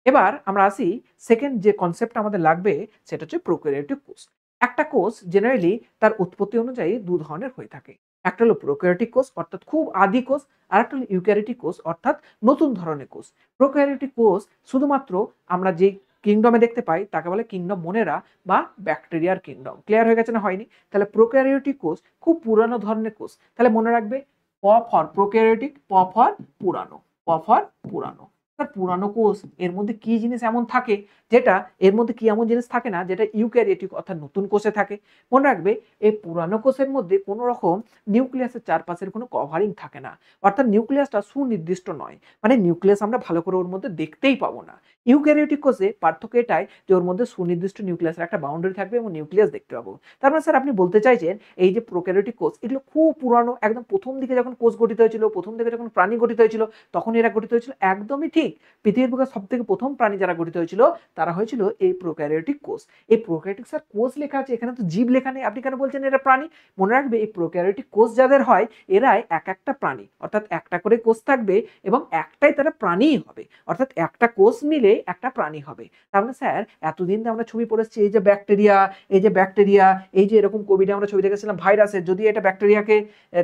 এবার আমরা আসি সেকেন্ড যে কনসেপ্ট আমাদের লাগবে, সেটা হচ্ছে প্রোক্যারিওটিক কোষ। একটা কোষ জেনারেলি তার উৎপত্তি অনুযায়ী দু ধরনের হয়ে থাকে। একটা হলো প্রোক্যারিওটিক কোষ অর্থাৎ খুব আদি কোষ, আর একটা হলো ইউক্যারিওটিক কোষ অর্থাৎ নতুন ধরনের কোষ। প্রোক্যারিওটিক কোষ শুধুমাত্র আমরা যে কিংডমে দেখতে পাই তাকে বলে কিংডম মোনেরা বা ব্যাকটেরিয়ার কিংডম। ক্লিয়ার হয়ে গেছে না হয়নি? তাহলে প্রোক্যারিওটিক কোষ খুব পুরানো ধরনের কোষ। তাহলে মনে রাখবে, প ফর প্রোক্যারিওটিক, প ফর পুরানো, প ফর পুরানো। তার পুরানো কোষ, এর মধ্যে কি জিনিস এমন থাকে যেটা, এর মধ্যে কি এমন জিনিস থাকে না যেটা ইউক্যারিওটিক অর্থাৎ নতুন কোষে থাকে? মনে রাখবে, এই পুরানো কোষের মধ্যে কোনো রকম নিউক্লিয়াসের চারপাশের কোনো কভারিং থাকে না, অর্থাৎ নিউক্লিয়াসটা সুনির্দিষ্ট নয়। মানে নিউক্লিয়াস আমরা ভালো করে ওর মধ্যে দেখতেই পাবো না। ইউক্যারিওটিক কোষে পার্থক্য এটাই যে ওর মধ্যে সুনির্দিষ্ট নিউক্লিয়াসের একটা বাউন্ডারি থাকবে এবং নিউক্লিয়াস দেখতে পাবো। তার মানে স্যার আপনি বলতে চাইছেন এই যে প্রোক্যারিওটিক কোষ, এগুলো খুব পুরানো, একদম প্রথম দিকে যখন কোষ গঠিত হয়েছিল, প্রথম দিকে যখন প্রাণী গঠিত হয়েছিল তখন এরা গঠিত হয়েছিল? একদমই ঠিক। পৃথিবীর বুকে সব থেকে প্রথম প্রাণী যারা গঠিত হয়েছিল তারা হয়েছিল এই প্রোক্যারিওটিক কোষ। এই প্রোক্যারিওটিক স্যার কোষ লেখা আছে, এখানে তো জীব লেখা নেই, আপনি কেন বলছেন এরা প্রাণী? মনে রাখবে, এই প্রোক্যারিওটিক কোষ যাদের হয় এরাই এক একটা প্রাণী, অর্থাৎ একটা করে কোষ থাকবে এবং একটাই তারা প্রাণীই হবে, অর্থাৎ একটা কোষ মিলে একটা প্রাণী হবে। তার মানে স্যার এতদিন আমরা ছবি পড়েছি, এই যে ব্যাকটেরিয়া, এই যে ব্যাকটেরিয়া, এই যে এরকম কোভিডে আমরা ছবি দেখেছিলাম ভাইরাসের, যদি এটা ব্যাকটেরিয়াকে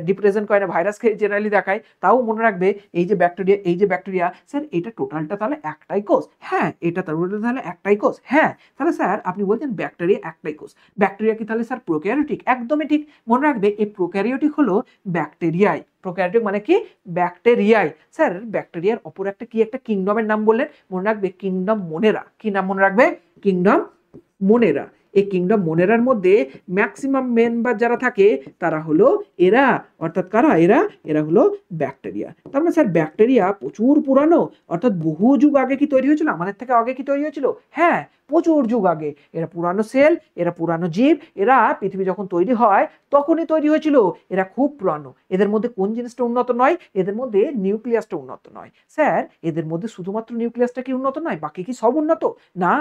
রিপ্রেজেন্ট করে না, ভাইরাসকে জেনারেলি দেখায়, তাও মনে রাখবে এই যে ব্যাকটেরিয়া, এই যে ব্যাকটেরিয়া, স্যার এটা টোটালটা তাহলে একটাই কোষ? হ্যাঁ। এটা তাহলে একটাই কোষ? হ্যাঁ। তাহলে স্যার আপনি বলছেন ব্যাকটেরিয়া একটাই কোষ, ব্যাকটেরিয়া কি তাহলে স্যার প্রোক্যারিওটিক? একদমই ঠিক। মনে রাখবে, এই প্রোক্যারিওটিক হলো ব্যাকটেরিয়াই। প্রোক্যারিওটিক মানে কি? ব্যাকটেরিয়াই। স্যার ব্যাকটেরিয়ার অপর একটা কি একটা কিংডমের নাম বললেন? মনে রাখবে কিংডম মোনেরা। কি নাম মনে রাখবে? কিংডম মোনেরা। এই কিংডম মোনেরার মধ্যে ম্যাক্সিমাম মেম্বার যারা থাকে তারা হলো এরা, অর্থাৎ কারা? এরা হলো ব্যাকটেরিয়া। তার মানে স্যার ব্যাকটেরিয়া প্রচুর পুরানো, অর্থাৎ বহু যুগ আগে কি তৈরি হয়েছিল? আমাদের থেকে আগে কি তৈরি হয়েছিল? হ্যাঁ, প্রচুর যুগ আগে। এরা পুরানো সেল, এরা পুরানো জীব, এরা পৃথিবী যখন তৈরি হয় তখনই তৈরি হয়েছিল। এরা খুব পুরানো। এদের মধ্যে কোন জিনিসটা উন্নত নয়? এদের মধ্যে নিউক্লিয়াসটা উন্নত নয়। স্যার এদের মধ্যে শুধুমাত্র নিউক্লিয়াসটা কি উন্নত নয়, বাকি কি সব উন্নত? না,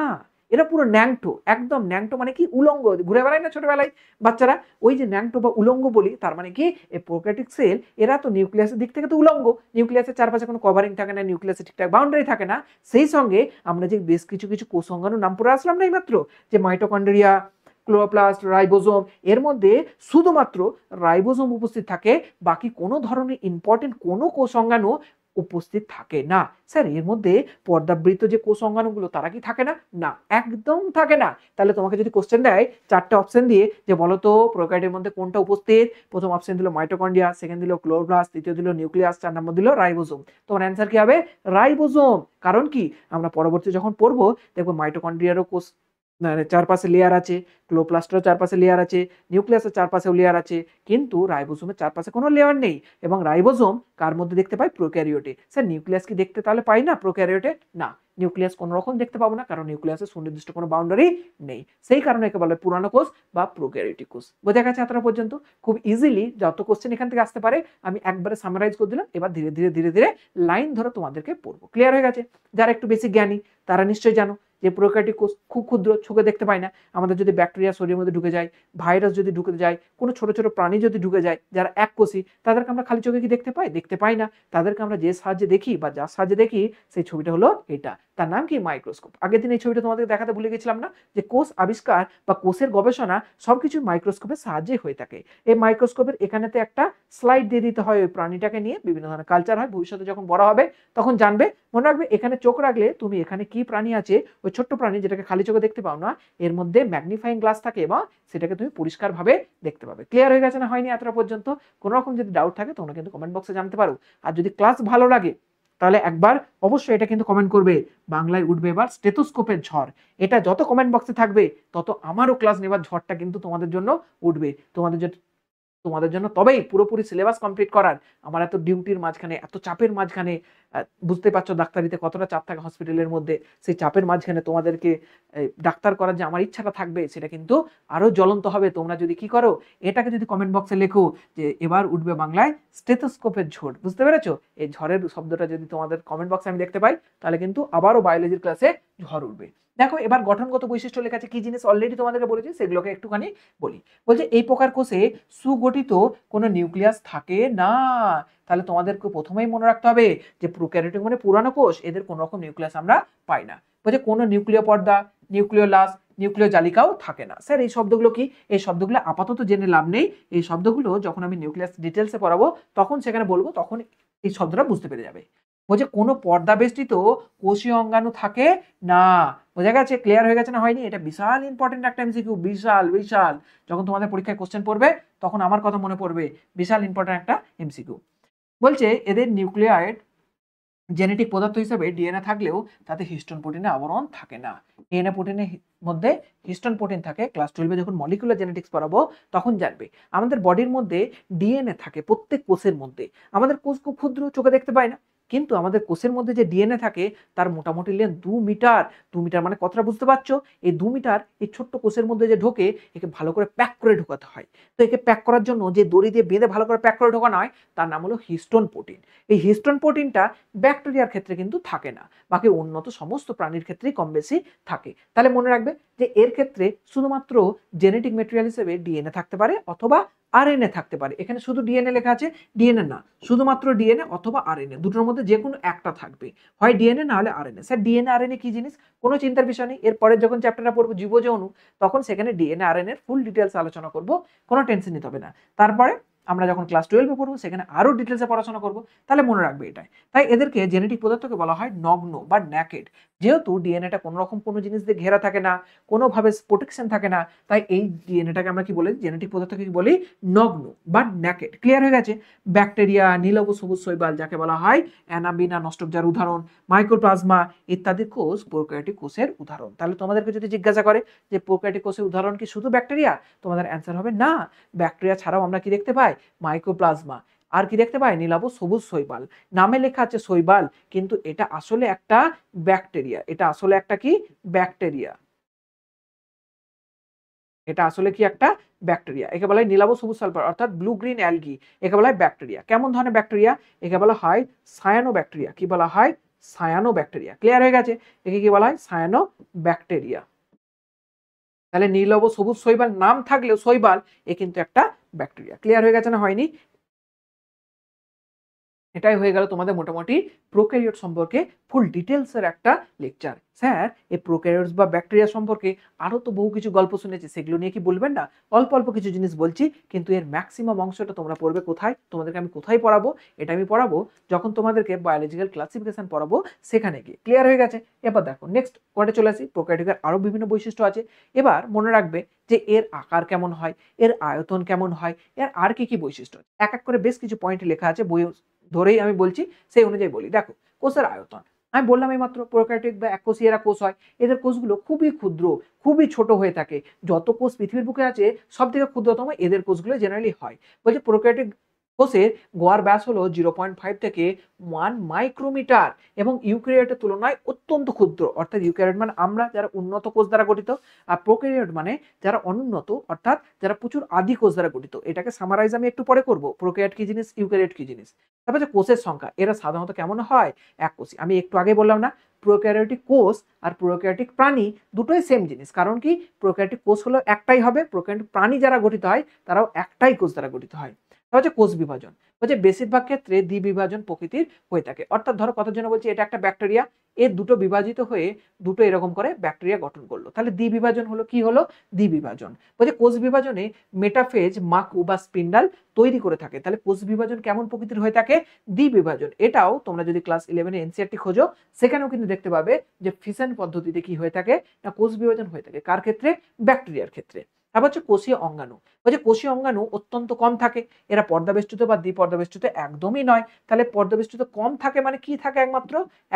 এরা পুরো ন্যাংটো, একদম ন্যাংটো। মানে কি? উলঙ্গ, ঘুরে বেড়ায় না ছোটবেলায় বাচ্চারা, ওই যে ন্যাংটো বা উলঙ্গ বলি, তার মানে কি এই প্রোক্যারিওটিক সেল এরা তো নিউক্লিয়াসের দিক থেকে তো উলঙ্গ, নিউক্লিয়াসের চারপাশে কোনো কভারিং থাকে না, নিউক্লিয়াসের ঠিকঠাক বাউন্ডারি থাকে না। সেই সঙ্গে আমরা যে বেশ কিছু কিছু কোষ অঙ্গাণুর নাম পড়ে আসলাম না এইমাত্র, যে মাইটোকন্ড্রিয়া, ক্লোরোপ্লাস্ট, রাইবোজোম, এর মধ্যে শুধুমাত্র রাইবোজোম উপস্থিত থাকে, বাকি কোনো ধরনের ইম্পর্টেন্ট কোনো কোষ অঙ্গাণু উপস্থিত থাকে না। স্যার এর মধ্যে পর্দাবৃত যে কোষ অঙ্গাণুগুলো তারা কি থাকে না? না, একদম থাকে না। তাহলে তোমাকে যদি কোশ্চেন দেয় চারটে অপশন দিয়ে যে বলো তো প্রোক্যারিওটের মধ্যে কোনটা উপস্থিত, প্রথম অপশন দিল মাইটোকন্ড্রিয়া, সেকেন্ড দিল ক্লোরোপ্লাস্ট, তৃতীয় দিল নিউক্লিয়াস, 4 নম্বর দিল রাইবোজোম। তোমার অ্যান্সার কি হবে? রাইবোজোম। কারণ কি? আমরা পরবর্তী যখন পড়বো দেখবো মাইটোকন্ড্রিয়ারও কোষ চারপাশে লেয়ার আছে, ক্লোরোপ্লাস্টের চারপাশে লেয়ার আছে, নিউক্লিয়াসের চারপাশেও লেয়ার আছে, কিন্তু রাইবোসোমের চারপাশে কোনো লেয়ার নেই। এবং রাইবোসোম কার মধ্যে দেখতে পাই? প্রোক্যারিওটে। স্যার নিউক্লিয়াস কি দেখতে তাহলে পাই না প্রোক্যারিওটে? না, নিউক্লিয়াস কোনো রকম দেখতে পাবো না, কারণ নিউক্লিয়াসের সুনির্দিষ্ট কোনো বাউন্ডারি নেই। সেই কারণে একে বলে পুরানো কোষ বা প্রোক্যারিওটিক কোষ। বোঝা গেছে এতটা পর্যন্ত? খুব ইজিলি যত কোশ্চেন এখান থেকে আসতে পারে আমি একবারে সামারাইজ করে দিলাম। এবার ধীরে ধীরে ধীরে ধীরে লাইন ধরে তোমাদেরকে পড়বো। ক্লিয়ার হয়ে গেছে? যারা একটু বেশি জ্ঞানী তারা নিশ্চয়ই জানো যে প্রোক্যারিওটিক কোষ খুব ক্ষুদ্র, চোখে দেখতে পায় না। আমাদের যদি ব্যাকটেরিয়া শরীরের মধ্যে ঢুকে যায়, ভাইরাস যদি ঢুকে যায়, কোনো ছোট ছোট প্রাণী যদি ঢুকে যায় যারা এককোষী, তাদেরকে আমরা খালি চোখে কি দেখতে পাই? দেখতে পাই না। তাদেরকে আমরা যে সাহায্যে দেখি বা যার সাহায্যে দেখি সেই ছবিটা হলো এটা। তার নাম কি? মাইক্রোস্কোপ। আগের দিন এই ছবিটা তোমাদের দেখাতে ভুলে গেছিলাম না, যে কোষ আবিষ্কার বা কোষের গবেষণা সবকিছু মাইক্রোস্কোপের সাহায্যে হয়ে থাকে। এই মাইক্রোস্কোপের এখানেতে একটা স্লাইড দিয়ে দিতে হয় ওই প্রাণীটাকে নিয়ে, বিভিন্ন ধরনের কালচার হয়, ভবিষ্যতে যখন বড় হবে তখন জানবে। মনে রাখবে এখানে চোখ রাখলে তুমি এখানে কি প্রাণী আছে, ওই ছোট্ট প্রাণী যেটাকে খালি চোখে দেখতে পাও না, এর মধ্যে ম্যাগনিফাইং গ্লাস থাকে এবং সেটাকে তুমি পরিষ্কারভাবে দেখতে পাবে। ক্লিয়ার হয়ে গেছে না হয়নি এতটা পর্যন্ত? কোনো রকম যদি ডাউট থাকে তোমরা কিন্তু কমেন্ট বক্সে জানতে পারো। আর যদি ক্লাস ভালো লাগে তাহলে একবার অবশ্যই এটা কিন্তু কমেন্ট করবে। বাংলায় উঠবে এবার স্টেথোস্কোপের ঝড়। এটা যত কমেন্ট বক্সে থাকবে তত আমারও ক্লাস নেবার ঝড়টা কিন্তু তোমাদের জন্য উঠবে। তোমাদের জন্য তবেই পুরোপুরি সিলেবাস কমপ্লিট করার, আমার এত ডিউটির মাঝখানে, এত চাপের মাঝখানে, বুঝতে পারছো ডাক্তারিতে কতটা চাপ থাকে হসপিটালের মধ্যে, সেই চাপের মাঝখানে তোমাদেরকে ডাক্তার করার যে আমার ইচ্ছাটা থাকবে সেটা কিন্তু আরো জ্বলন্ত হবে তোমরা যদি কি করো, এটাকে যদি কমেন্ট বক্সে লেখো যে এবার উঠবে বাংলায় স্টেথোস্কোপের ঝড়। বুঝতে পেরেছো? এই ঝড়ের শব্দটা যদি তোমাদের কমেন্ট বক্সে আমি দেখতে পাই তাহলে কিন্তু আবারও বায়োলজির ক্লাসে ঝড় উঠবে। দেখো এবার গঠনগত বৈশিষ্ট্য লেখা আছে, কি জিনিস অলরেডি তোমাদেরকে বলেছি সেগুলোকে একটুখানি বলি। বলছে এই প্রকার কোষে সুগঠিত কোনো নিউক্লিয়াস থাকে না। তাহলে তোমাদেরকে প্রথমেই মনে রাখতে হবে যে প্রোক্যারিওটিক মানে পুরানো কোষ, এদের কোনো রকম নিউক্লিয়াস আমরা পাই না। বলছে কোনো নিউক্লিয় পর্দা, নিউক্লিওলাস, নিউক্লিয় জালিকাও থাকে না। স্যার এই শব্দগুলো কি? এই শব্দগুলো আপাতত জেনে লাভ নেই। এই শব্দগুলো যখন আমি নিউক্লিয়াস ডিটেলসে পড়াবো তখন সেখানে বলবো, তখন এই শব্দটা বুঝতে পেরে যাবে। বলছে কোনো পর্দা বেষ্টিত কোষীয় অঙ্গাণু থাকে না। বোঝা গেছে? ক্লিয়ার হয়ে গেছে না হয়নি? এটা বিশাল ইম্পর্টেন্ট একটা এমসিকিউ, বিশাল বিশাল। যখন তোমাদের পরীক্ষায় কোশ্চেন পড়বে তখন আমার কথা মনে পড়বে, বিশাল ইম্পর্টেন্ট একটা এমসিকিউ। বলছে এদের নিউক্লিয়াইড জেনেটিক পদার্থ হিসেবে ডিএনএ থাকলেও তাতে হিস্টোন প্রোটিনে আবরণ থাকে না। ডিএনএ প্রোটিনের মধ্যে হিস্টোন প্রোটিন থাকে। ক্লাস 12 যখন মলিকুলার জেনেটিক্স পড়াবো তখন জানবে। আমাদের বডির মধ্যে ডিএনএ থাকে প্রত্যেক কোষের মধ্যে। আমাদের কোষ খুব ক্ষুদ্র, চোখে দেখতে পায় না, কিন্তু আমাদের কোষের মধ্যে যে ডিএনএ থাকে তার মোটামুটি লেন্থ 2 মিটার। 2 মিটার মানে কতটা বুঝতে পারছো? এই 2 মিটার এই ছোট্ট কোষের মধ্যে যে ঢোকে, একে ভালো করে প্যাক করে ঢোকাতে হয়। তো একে প্যাক করার জন্য যে দড়ি দিয়ে বেঁধে ভালো করে প্যাক করে ঢোকানো হয় তার নাম হলো হিস্টোন প্রোটিন। এই হিস্টোন প্রোটিনটা ব্যাকটেরিয়ার ক্ষেত্রে কিন্তু থাকে না, বাকি উন্নত সমস্ত প্রাণীর ক্ষেত্রেই কম বেশি থাকে। তাহলে মনে রাখবে যে এর ক্ষেত্রে শুধুমাত্র জেনেটিক ম্যাটেরিয়াল হিসেবে ডিএনএ থাকতে পারে অথবা আরএনএ থাকতে পারে। এখানে শুধু ডিএনএ লেখা আছে, ডিএনএ না, শুধুমাত্র ডিএনএ অথবা আরএনএ, দুটোর মধ্যে যে কোনো একটা থাকবে, হয় ডিএনএ না হলে আরএনএ। স্যার ডিএনএ আরএনএ কি জিনিস? কোনো চিন্তার বিষয় নেই, এরপরে যখন চ্যাপ্টারটা পড়বো জীবজ অণু তখন সেখানে ডিএনএ আরএনএর ফুল ডিটেলস আলোচনা করব, কোনো টেনশন নিতে হবে না। তারপরে আমরা যখন ক্লাস 12 পড়বো সেখানে আরো ডিটেলসে পড়াশোনা করব। তাহলে মনে রাখবে এটাই। তাই এদেরকে জেনেটিক পদার্থকে বলা হয় নগ্ন বা ন্যাকেড। যেহেতু ডিএনএটা কোনো রকম কোনো জিনিস দিয়ে ঘেরা থাকে না, কোনোভাবে প্রোটেকশন থাকে না, তাই এই ডিএনএটাকে আমরা কি বলি? জেনেটিক পদার্থকে কি বলি? নগ্ন বা ন্যাকেড। ক্লিয়ার হয়ে গেছে? ব্যাকটেরিয়া, নীলব সবুজ শৈবাল যাকে বলা হয় অ্যানাবিনা নস্টকজার উদাহরণ, মাইক্রোপ্লাজমা ইত্যাদি কোষ প্রোক্যারিওটিক কোষের উদাহরণ। তাহলে তোমাদেরকে যদি জিজ্ঞাসা করে যে প্রোক্যারিওটিক কোষের উদাহরণ কি শুধু ব্যাকটেরিয়া, তোমাদের অ্যান্সার হবে না। ব্যাকটেরিয়া ছাড়াও আমরা কি দেখতে পাই? মাইক্রোপ্লাজমা। আর কি দেখতে পাই? নীলাভ সবুজ শৈবাল। নামে লেখা আছে শৈবাল, কিন্তু এটা আসলে একটা ব্যাকটেরিয়া। এটা আসলে একটা কি? ব্যাকটেরিয়া। এটা আসলে কি? একটা ব্যাকটেরিয়া। একে বলা হয় নীলাভ সবুজ সালফার অর্থাৎ ব্লু গ্রিন অ্যালগি। একে বলা হয় ব্যাকটেরিয়া। কেমন ধরনের ব্যাকটেরিয়া? একে বলা হয় সায়ানো ব্যাকটেরিয়া। কি বলা হয়? Cyano bacteria. ক্লিয়ার হয়ে গেছে? একে কি বলা হয়? Cyano bacteria. তাহলে নীলব সবুজ শৈবাল নাম থাকলেও শৈবাল এ কিন্তু একটা ব্যাকটেরিয়া। ক্লিয়ার হয়ে গেছে না হয়নি? এটাই হয়ে গেল তোমাদের মোটামুটি প্রোক্যারিওট সম্পর্কে ফুল ডিটেলসের একটা লেকচার। স্যার এই প্রোক্যারিওটস বা ব্যাকটেরিয়া সম্পর্কে আরও তো বহু কিছু গল্প শুনেছি, সেগুলো নিয়ে কি বলবেন না? অল্প অল্প কিছু জিনিস বলছি, কিন্তু এর ম্যাক্সিমাম অংশটা তোমরা পড়বে কোথায়? তোমাদেরকে আমি কোথায় পড়াবো? এটা আমি পড়াবো যখন তোমাদেরকে বায়োলজিক্যাল ক্লাসিফিকেশন পড়াবো সেখানে গিয়ে। ক্লিয়ার হয়ে গেছে? এবার দেখো নেক্সট ওয়ার্ডে চলে আসি। প্রোক্যারিওটের আরও বিভিন্ন বৈশিষ্ট্য আছে। এবার মনে রাখবে যে এর আকার কেমন হয়, এর আয়তন কেমন হয়, এর আর কি কি বৈশিষ্ট্য। এক এক করে বেশ কিছু পয়েন্ট লেখা আছে, বই ধরেই আমি বলছি, সেই অনুযায়ী বলি। দেখো কোষের আয়তন। আমি বললাম এইমাত্র প্রোক্যারিওটিক বা এককোষী এরা কোষ হয়, এদের কোষগুলো খুবই ক্ষুদ্র, খুবই ছোট হয়ে থাকে। যত কোষ পৃথিবীর বুকে আছে সব থেকে ক্ষুদ্রতম এদের কোষগুলো জেনারেলি হয়। বলছে প্রোক্যারিওটিক কোষের গড় ব্যাস হলো 0.5 থেকে 1 মাইক্রোমিটার এবং ইউক্যারিওটের তুলনায় অত্যন্ত ক্ষুদ্র। অর্থাৎ ইউক্যারিওট মানে আমরা যারা উন্নত কোষ দ্বারা গঠিত, আর প্রোক্যারিওট মানে যারা অনুন্নত অর্থাৎ যারা প্রচুর আদি কোষ দ্বারা গঠিত। এটাকে সামারাইজ আমি একটু পরে করব, প্রোক্যারিওট কি জিনিস, ইউক্যারিওট কি জিনিস। তারপর যে কোষের সংখ্যা, এরা সাধারণত কেমন হয়, এককোষী। আমি একটু আগে বললাম না, প্রোক্যারিওটিক কোষ আর প্রোক্যারিওটিক প্রাণী দুটোই সেম জিনিস। কারণ কি, প্রোক্যারিওটিক কোষ হলো একটাই হবে, প্রোক্যারিওটিক প্রাণী যারা গঠিত হয় তারাও একটাই কোষ দ্বারা গঠিত হয়। তারপর হচ্ছে কোষ বিভাজন। বলছে বেশিরভাগ ক্ষেত্রে দ্বিবিভাজন প্রকৃতির হয়ে থাকে। অর্থাৎ ধরো কতর জন্য বলছি, এটা একটা ব্যাকটেরিয়া, এর দুটো বিভাজিত হয়ে দুটো এরকম করে ব্যাকটেরিয়া গঠন করলো, তাহলে দ্বিবিভাজন হলো। কি হলো? দ্বিবিভাজন। বলছে কোষ বিভাজনে মেটাফেজ মাকু বা স্পিন্ডাল তৈরি করে থাকে। তাহলে কোষ বিভাজন কেমন প্রকৃতির হয়ে থাকে? দ্বিবিভাজন। এটাও তোমরা যদি ক্লাস 11 এ এনসিইআরটি খোঁজো সেখানেও কিন্তু দেখতে পাবে যে ফিশন পদ্ধতিতে কি হয়ে থাকে না, কোষ বিভাজন হয়ে থাকে। কার ক্ষেত্রে? ব্যাকটেরিয়ার ক্ষেত্রে। তারপর হচ্ছে কোষীয় অঙ্গাণু। বলছে কোষীয় অঙ্গাণু অত্যন্ত কম থাকে, এরা পর্দাবেষ্টিত বা দ্বিপর্দাবেষ্টিত একদমই নয়। তাহলে পর্দাবেষ্টিত কম থাকে মানে কি থাকে?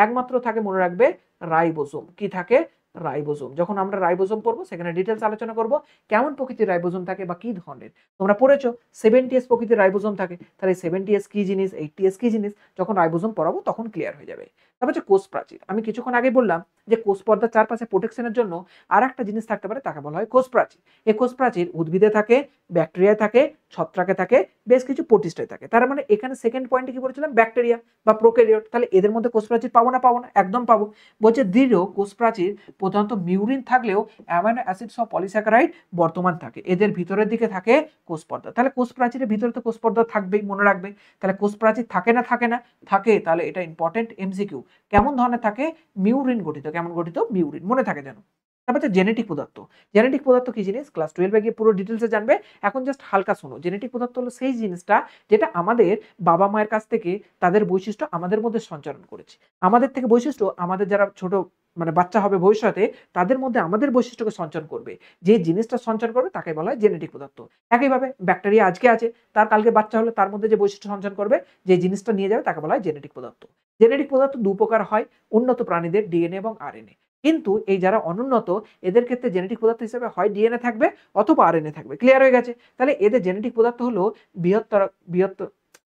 একমাত্র থাকে, মনে রাখবে, রাইবোসোম। কি থাকে? রাইবোসোম। যখন আমরা রাইবোসোম পড়বো সেখানে ডিটেলস আলোচনা করব কেমন প্রকৃতির রাইবোসোম থাকে বা কি ধরনের। তোমরা পড়েছো 70s প্রকৃতির রাইবোসোম থাকে, তাহলে 70s কি জিনিস, 80s কি জিনিস, যখন রাইবোসোম পড়াবো তখন ক্লিয়ার হয়ে যাবে। তারপর হচ্ছে কোষ প্রাচীর। আমি কিছুক্ষণ আগে বললাম যে কোষ পর্দার চারপাশে প্রোটেকশনের জন্য আর একটা জিনিস থাকতে পারে, তাকে বলা হয় কোষ প্রাচীর। এই কোষ প্রাচীর উদ্ভিদে থাকে, ব্যাকটেরিয়ায় থাকে, ছত্রাকে থাকে, বেশ কিছু প্রোটিস্টায় থাকে। তার মানে এখানে সেকেন্ড পয়েন্টে কি বলেছিলাম, ব্যাকটেরিয়া বা প্রোক্যারিওট। তাহলে এদের মধ্যে কোষ প্রাচীর পাবো না? একদম পাবো। বলছে দৃঢ় কোষ প্রাচীর প্রধানত মিউরিন থাকলেও অ্যামাইনো অ্যাসিড সহ পলিস্যাকারাইড বর্তমান থাকে। এদের ভিতরের দিকে থাকে কোষ পর্দা। তাহলে কোষ প্রাচীরের ভিতরে তো কোষ পর্দা থাকবেই, মনে রাখবে। তাহলে কোষ প্রাচীর থাকে না? থাকে। তাহলে এটা ইম্পর্টেন্ট এমসিকিউ। কেমন ধরনের থাকে? মিউরিন গঠিত। কেমন গঠিত? মিউরিন। মনে থাকে যেন। তারপর হচ্ছে জেনেটিক পদার্থ। জেনেটিক পদার্থ কি জিনিস ক্লাস 12 এ গিয়ে পুরো ডিটেলসে জানবে, এখন জাস্ট হালকা শোনো। জেনেটিক পদার্থ হলো সেই জিনিসটা যেটা আমাদের বাবা মায়ের কাছ থেকে তাদের বৈশিষ্ট্য আমাদের মধ্যে সঞ্চারণ করেছে। আমাদের থেকে বৈশিষ্ট্য আমাদের যারা ছোট মানে বাচ্চা হবে ভবিষ্যতে, তাদের মধ্যে আমাদের বৈশিষ্ট্যকে সঞ্চার করবে। যে জিনিসটা সঞ্চার করবে তাকে বলা হয় জেনেটিক পদার্থ। একইভাবে ব্যাকটেরিয়া আজকে আছে, তার কালকে বাচ্চা হলে তার মধ্যে যে বৈশিষ্ট্য সঞ্চার করবে, যে জিনিসটা নিয়ে যাবে, তাকে বলা হয় জেনেটিক পদার্থ। জেনেটিক পদার্থ দু প্রকার হয়, উন্নত প্রাণীদের ডিএনএ এবং আরএনএ। কিন্তু এই যারা অনুন্নত, এদের ক্ষেত্রে জেনেটিক পদার্থ হিসেবে হয় ডিএনএ থাকবে অথবা আরএনএ থাকবে। ক্লিয়ার হয়ে গেছে? তাহলে এদের জেনেটিক পদার্থ হলো বৃহত্তর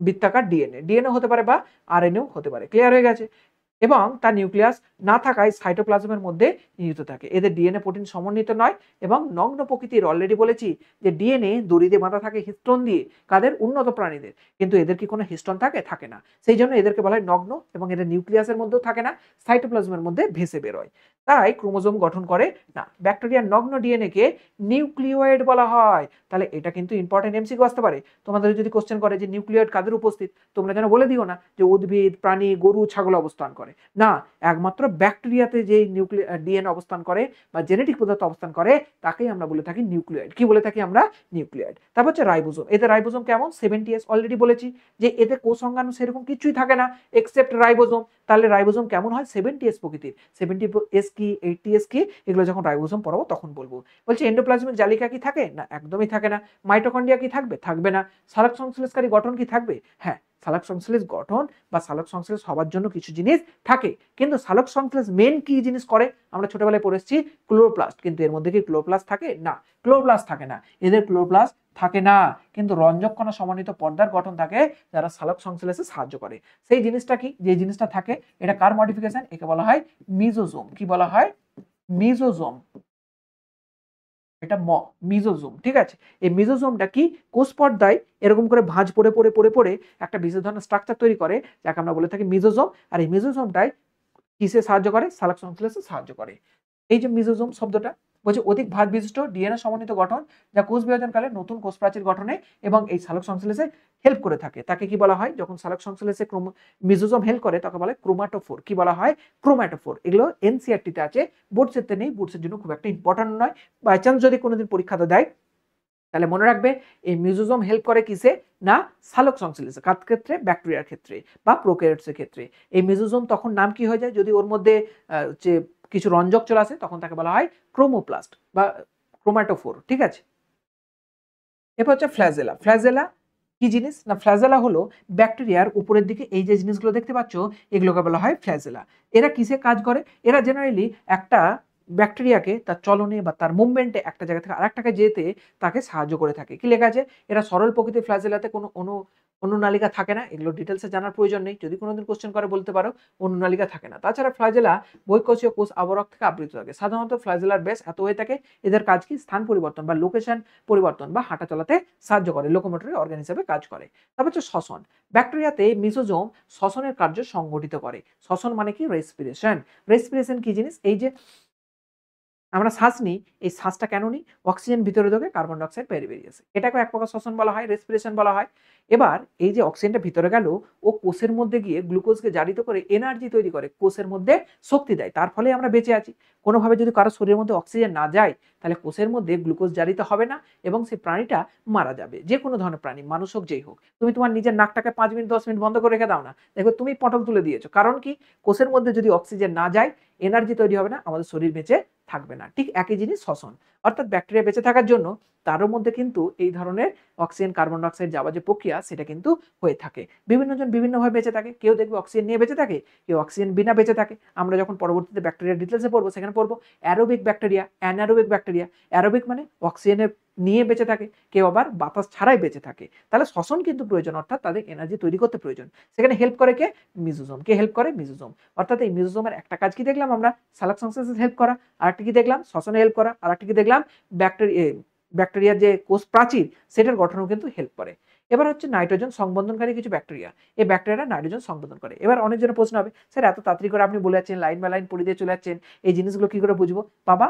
বৃত্তাকার ডিএনএ হতে পারে বা আরএনএও হতে পারে। ক্লিয়ার হয়ে গেছে? এবং তার নিউক্লিয়াস না থাকায় সাইটোপ্লাজমের মধ্যে নিহিত থাকে। এদের ডিএনএ প্রোটিন সমন্বিত নয় এবং নগ্ন প্রকৃতির। অলরেডি বলেছি যে ডিএনএ দড়ি দিয়ে বাঁধা থাকে হিস্টোন দিয়ে, কাদের? উন্নত প্রাণীদের। কিন্তু এদের কি কোনো হিস্টোন থাকে না। সেই জন্য এদেরকে বলা হয় নগ্ন, এবং এদের নিউক্লিয়াসের মধ্যেও থাকে না, সাইটোপ্লাজমের মধ্যে ভেসে বেরোয়, তাই ক্রোমোজোম গঠন করে না। ব্যাকটেরিয়ার নগ্ন ডিএনএ কে নিউক্লিওয়েড বলা হয়। তাহলে এটা কিন্তু ইম্পর্টেন্ট এমসিকিউ আসতে পারে। তোমাদের যদি কোশ্চেন করে যে নিউক্লিওয়েড কাদের উপস্থিত, তোমরা যেন বলে দিও না যে উদ্ভিদ, প্রাণী, গরু, ছাগল অবস্থান করে। না, একমাত্র ব্যাকটেরিয়াতে যে ডিএনএ অবস্থান করে বা জেনেটিক পদার্থ অবস্থান করে তাকেই আমরা বলে থাকি নিউক্লিয়েড। কি বলে থাকি আমরা? নিউক্লিয়েড। তারপর হচ্ছে রাইবোসোম। এদের রাইবোসোম কেমন? 70s। অলরেডি বলেছি যে এদের কোষ অঙ্গাণু সেরকম কিছুই থাকে না এক্সেপ্ট রাইবোসোম। তাহলে রাইবোসোম কেমন হয়? 70s প্রকৃতির। 70s কি, 80s কি, এগুলো যখন রাইবোসোম পড়াবো তখন বলবো। বলছে এন্ডোপ্লাজমিক জালিকা কি থাকে না? একদমই থাকে না। মাইটোকন্ড্রিয়া কি থাকবে না। সালোক সংশ্লেষকারী গঠন কি থাকবে? হ্যাঁ, সালোক সংশ্লেষ গঠন বা সালোক সংশ্লেষ হওয়ার জন্য কিছু জিনিস থাকে। কিন্তু সালোক সংশ্লেষ মেন কি জিনিস করে আমরা ছোটবেলায় পড়েছি? ক্লোরোপ্লাস্ট। কিন্তু এর মধ্যে কি ক্লোরোপ্লাস্ট থাকে? না, ক্লোরোপ্লাস্ট থাকে না। এদের ক্লোরোপ্লাস্ট থাকে না, কিন্তু রঞ্জক কণা সমন্বিত পর্দার গঠন থাকে যারা সালোক সংশ্লেষে সাহায্য করে। সেই জিনিসটা কি? যে জিনিসটা থাকে, এটা কার মডিফিকেশন? একে বলা হয় মিজোজোম। কি বলা হয়? মিজোজোম। এটা মিজোজোম। ঠিক আছে? এই মিজোজোমটা কি? কোষ পর্দায় এরকম করে ভাঁজ পড়ে একটা বিশেষ ধরনের স্ট্রাকচার তৈরি করে, যাকে আমরা বলে থাকি মিজোজোম। আর এই মিজোজোমটাই কিসে সাহায্য করে? সালোক সংশ্লেষে সাহায্য করে। এই যে মিজোজোম শব্দটা বলছে অধিক ভাঁজ বিশিষ্ট ডিএনএ সমন্বিত গঠন, যা কোষ বিভাজনকালে নতুন কোষ প্রাচীর গঠনে এবং এই সালোক সংশ্লেষে হেল্প করে থাকে। তাকে কি বলা হয়? যখন সালোক সংশ্লেষে মিজোজোম হেল্প করে তাকে বলে ক্রোমাটোফোর। কি বলা হয়? ক্রোমাটোফোর। এগুলো এনসিইআরটিতে আছে, বোর্ড সেটে নেই, বোর্ড সেটের জন্য খুব একটা ইম্পর্টেন্ট নয়। বাই চান্স যদি কোনোদিন পরীক্ষাতে দেয় তাহলে মনে রাখবে এই মিজোজোম হেল্প করে কিসে? না, সালোক সংশ্লেষে। কার ক্ষেত্রে? ব্যাকটেরিয়ার ক্ষেত্রে বা প্রোক্যারিওটসের ক্ষেত্রে। এই মিজোজোম তখন নাম কি হয়ে যায় যদি ওর মধ্যে যে কিছু রঞ্জক চলে আসে, তখন তাকে বলা হয় ক্রোমোপ্লাস্ট বা ক্রোমাটোফোর। ঠিক আছে? এরপর হচ্ছে ফ্ল্যাজেলা। ফ্ল্যাজেলা কি জিনিস না ফ্ল্যাজেলা হলো ব্যাকটেরিয়ার উপরের দিকে এই যে জিনিসগুলো দেখতে পাচ্ছ এগুলোকে বলা হয় ফ্ল্যাজেলা। এরা কিসে কাজ করে? এরা জেনারেলি একটা ব্যাকটেরিয়াকে তার চলনে বা তার মুভমেন্টে একটা জায়গা থেকে আরেকটাকে যেতে তাকে সাহায্য করে থাকে। কি লেখা আছে? এরা সরল প্রকৃতির ফ্ল্যাজেলাতে কোনো অনুনালিকা থাকে না। এগুলো ডিটেলসে জানার প্রয়োজন নেই। যদি কোনোদিন কোশ্চেন করে বলতে পারো অনুনালিকা থাকে না। তাছাড়া ফ্ল্যাজেলা বহিঃকোষীয় কোষ আবরক থেকে আবৃত থাকে। সাধারণত ফ্ল্যাজেলার বেস এত হয়ে থাকে, এদের কাজ কি স্থান পরিবর্তন বা লোকেশন পরিবর্তন বা হাঁটা চলাতে সাহায্য করে, লোকোমোটরি অর্গান হিসেবে কাজ করে। তারপর হচ্ছে শ্বসন। ব্যাকটেরিয়াতে মিজোজোম শ্বসনের কার্য সংগঠিত করে। শ্বসন মানে কি? রেসপিরেশন। রেসপিরেশন কি জিনিস? এই যে আমরা শ্বাস নিই, এই শ্বাসটা কেন নিই? অক্সিজেন ভিতরে ঢোকে, কার্বন ডাই অক্সাইড বাইরে বেরিয়ে আসে। এটাকেও এক প্রকার শ্বসন বলা হয়, রেসপিরেশন বলা হয়। এবার এই যে অক্সিজেনটা ভিতরে গেল, ও কোষের মধ্যে গিয়ে গ্লুকোজকে জারিত করে এনার্জি তৈরি করে, কোষের মধ্যে শক্তি দেয়। তার ফলে আমরা বেঁচে আছি। কোনোভাবে যদি কারো শরীরের মধ্যে অক্সিজেন না যায়, তাহলে কোষের মধ্যে গ্লুকোজ জারিত হবে না এবং সেই প্রাণীটা মারা যাবে। যে কোনো ধরনের প্রাণী, মানুষ হোক যেই হোক। তুমি তোমার নিজের নাকটাকে 5 মিনিট 10 মিনিট বন্ধ করে রেখে দাও না, দেখো তুমি পটল তুলে দিয়েছো। কারণ কি? কোষের মধ্যে যদি অক্সিজেন না যায়, এনার্জি তৈরি হবে না, আমাদের শরীর বেঁচে থাকবে না। ঠিক একই জিনিস শ্বসন। অর্থাৎ ব্যাকটেরিয়া বেঁচে থাকার জন্য তারও মধ্যে কিন্তু এই ধরনের অক্সিজেন কার্বন ডাই অক্সাইড যাওয়ার যে প্রক্রিয়া সেটা কিন্তু হয়ে থাকে। বিভিন্ন জন বিভিন্নভাবে বেঁচে থাকে। কেউ দেখবে অক্সিজেন নিয়ে বেঁচে থাকে, কেউ অক্সিজেন বিনা বেঁচে থাকে। আমরা যখন পরবর্তীতে ব্যাকটেরিয়ার ডিটেলসে পড়বো সেখানে পড়বো aerobic bacteria, anaerobic bacteria. Aerobic মানে অক্সিজেনের নিয়ে বেঁচে থাকে, কেউ আবার বাতাস ছাড়াই বেঁচে থাকে। তাহলে শ্বসন কিন্তু প্রয়োজন, অর্থাৎ তাদের এনার্জি তৈরি করতে প্রয়োজন। সেখানে হেল্প করে কে? মিজোজোম। কে হেল্প করে? মিজোজোম। অর্থাৎ এই মিজোজোমের একটা কাজ কি দেখলাম আমরা? সালোকসংশ্লেষে হেল্প করা। আরেকটা কি দেখলাম? শ্বসনে হেল্প করা। আরেকটা কি দেখলাম? ব্যাকটেরিয়ার যে কোষ প্রাচীর সেটার গঠনও কিন্তু হেল্প করে। এবার হচ্ছে নাইট্রোজেন সংবন্ধনকারী কিছু ব্যাকটেরিয়া। এই ব্যাকটেরিয়ারা নাইট্রোজেন সংবন্ধন করে। এবার অনেকজনের প্রশ্ন হবে, স্যার এত তাড়াতাড়ি করে আপনি বলে যাচ্ছেন, লাইন বাই লাইন পড়ে দিয়ে চলে যাচ্ছেন, এই জিনিসগুলো কি করে বুঝবো? বাবা,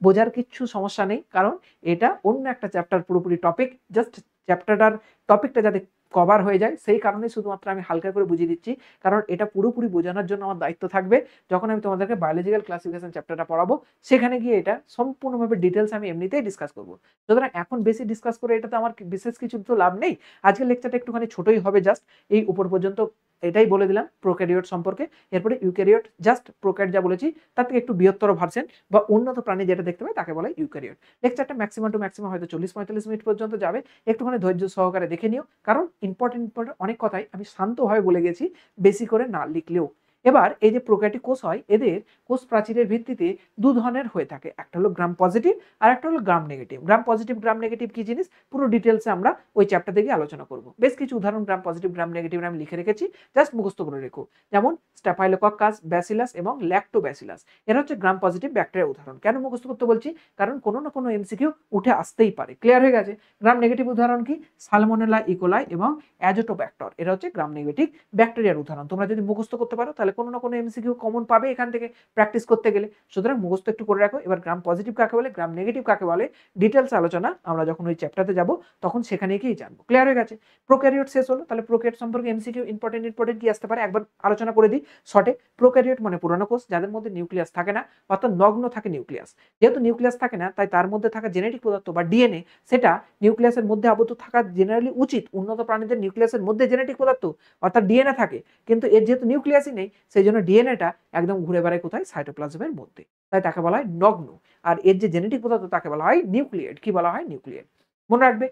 বোঝার কিচ্ছু সমস্যা নেই, কারণ এটা অন্য একটা চ্যাপ্টার পুরোপুরি টপিক। জাস্ট চ্যাপ্টারটার টপিকটা যাতে কভার হয়ে যায় সেই কারণে শুধুমাত্র আমি হালকা করে বুঝিয়ে দিচ্ছি, কারণ এটা পুরোপুরি বোঝানোর জন্য আমার দায়িত্ব থাকবে। যখন আমি তোমাদেরকে বায়োলজিক্যাল ক্লাসিফিকেশন চ্যাপ্টারটা পড়াবো, সেখানে গিয়ে এটা সম্পূর্ণভাবে ডিটেলস আমি এমনিতেই ডিসকাস করবো। সুতরাং এখন বেশি ডিসকাস করে এটা তো আমার বিশেষ কিছু তো লাভ নেই। আজকের লেকচারটা একটুখানি ছোটই হবে, জাস্ট এই উপর পর্যন্ত এটাই বলে দিলাম প্রোক্যারিওট সম্পর্কে। এরপরে ইউক্যারিওট, জাস্ট প্রোক্যারিওট যা বলেছি তার থেকে একটু বৃহত্তর ভার্সন বা উন্নত প্রাণী যেটা দেখতে পাই তাকে বলে ইউক্যারিওট। লেকচারটা ম্যাক্সিমাম টু ম্যাক্সিমাম হয়তো 40-45 মিনিট পর্যন্ত যাবে। একটুখানি ধৈর্য সহকারে দেখে নিও, কারণ ইম্পর্টেন্ট অনেক কথাই আমি শান্তভাবে বলে গেছি, বেশি করে না লিখলেও। এবার এই যে প্রোক্যারিওটিক কোষ হয়, এদের কোষ প্রাচীরের ভিত্তিতে দু ধরনের হয়ে থাকে। একটা হলো গ্রাম পজিটিভ আর একটা হলো gram negative. Gram positive gram negative কি জিনিস পুরো ডিটেলসে আমরা ওই চ্যাপ্টার থেকে আলোচনা করব। বেশ কিছু উদাহরণ গ্রাম পজিটিভ গ্রাম নেগেটিভ আমি লিখে রেখেছি, জাস্ট মুখস্থ করে রেখো। যেমন স্ট্যাফাইলোকক্কাস, ব্যাসিলাস এবং ল্যাক্টোব্যাসিলাস, এরা হচ্ছে গ্রাম পজিটিভ ব্যাকটেরিয়ার উদাহরণ। কেন মুখস্থ করতে বলছি? কারণ কোনো না কোনো এমসিকিউ উঠে আসতেই পারে। ক্লিয়ার হয়ে গেছে? গ্রাম নেগেটিভ উদাহরণ কি? সালমোনেলা, ইকোলাই এবং অ্যাজোটোব্যাক্টর, এরা হচ্ছে গ্রাম নেগেটিভ ব্যাকটেরিয়ার উদাহরণ। তোমরা যদি মুখস্থ করতে পারো তাহলে কোনো না কোনো এমসিকিউ কমন পাবে এখান থেকে প্র্যাকটিস করতে গেলে। সুতরাং মুখস্থ একটু করে রাখো। এবার গ্রাম পজিটিভ কাকে বলে, গ্রাম নেগেটিভ কাকে বলে, ডিটেলস আলোচনা আমরা যখন ওই চ্যাপ্টারে যাব তখন সেখানে গিয়েই জানবো। ক্লিয়ার হয়ে গেছে? প্রোক্যারিওট শেষ হলো। তাহলে প্রোক্যারিওট সম্পর্কে এমসিকিউ ইম্পর্টেন্ট কি আসতে পারে একবার আলোচনা করে দিই শর্টে। প্রোক্যারিওট মানে পুরানো কোষ, যাদের মধ্যে নিউক্লিয়াস থাকে না, অর্থাৎ নগ্ন থাকে নিউক্লিয়াস। যেহেতু নিউক্লিয়াস থাকে না, তাই তার মধ্যে থাকা জেনেটিক পদার্থ বা ডিএনএ সেটা নিউক্লিয়াসের মধ্যে আবদ্ধ থাকা জেনারেলি উচিত। উন্নত প্রাণীদের নিউক্লিয়াসের মধ্যে জেনেটিক পদার্থ অর্থাৎ ডিএনএ থাকে, কিন্তু এর যেহেতু নিউক্লিয়াসই নেই সেই জন্য ডিএনএটা একদম ঘুরে বেড়ায় কোথায়? সাইটোপ্লাজমের মধ্যে। তাই তাকে বলা হয় নগ্ন। আর এর যে জেনেটিক পদার্থ তাকে বলা হয় নিউক্লিয়েট। কি বলা হয়? নিউক্লিয়েট। মনে রাখবে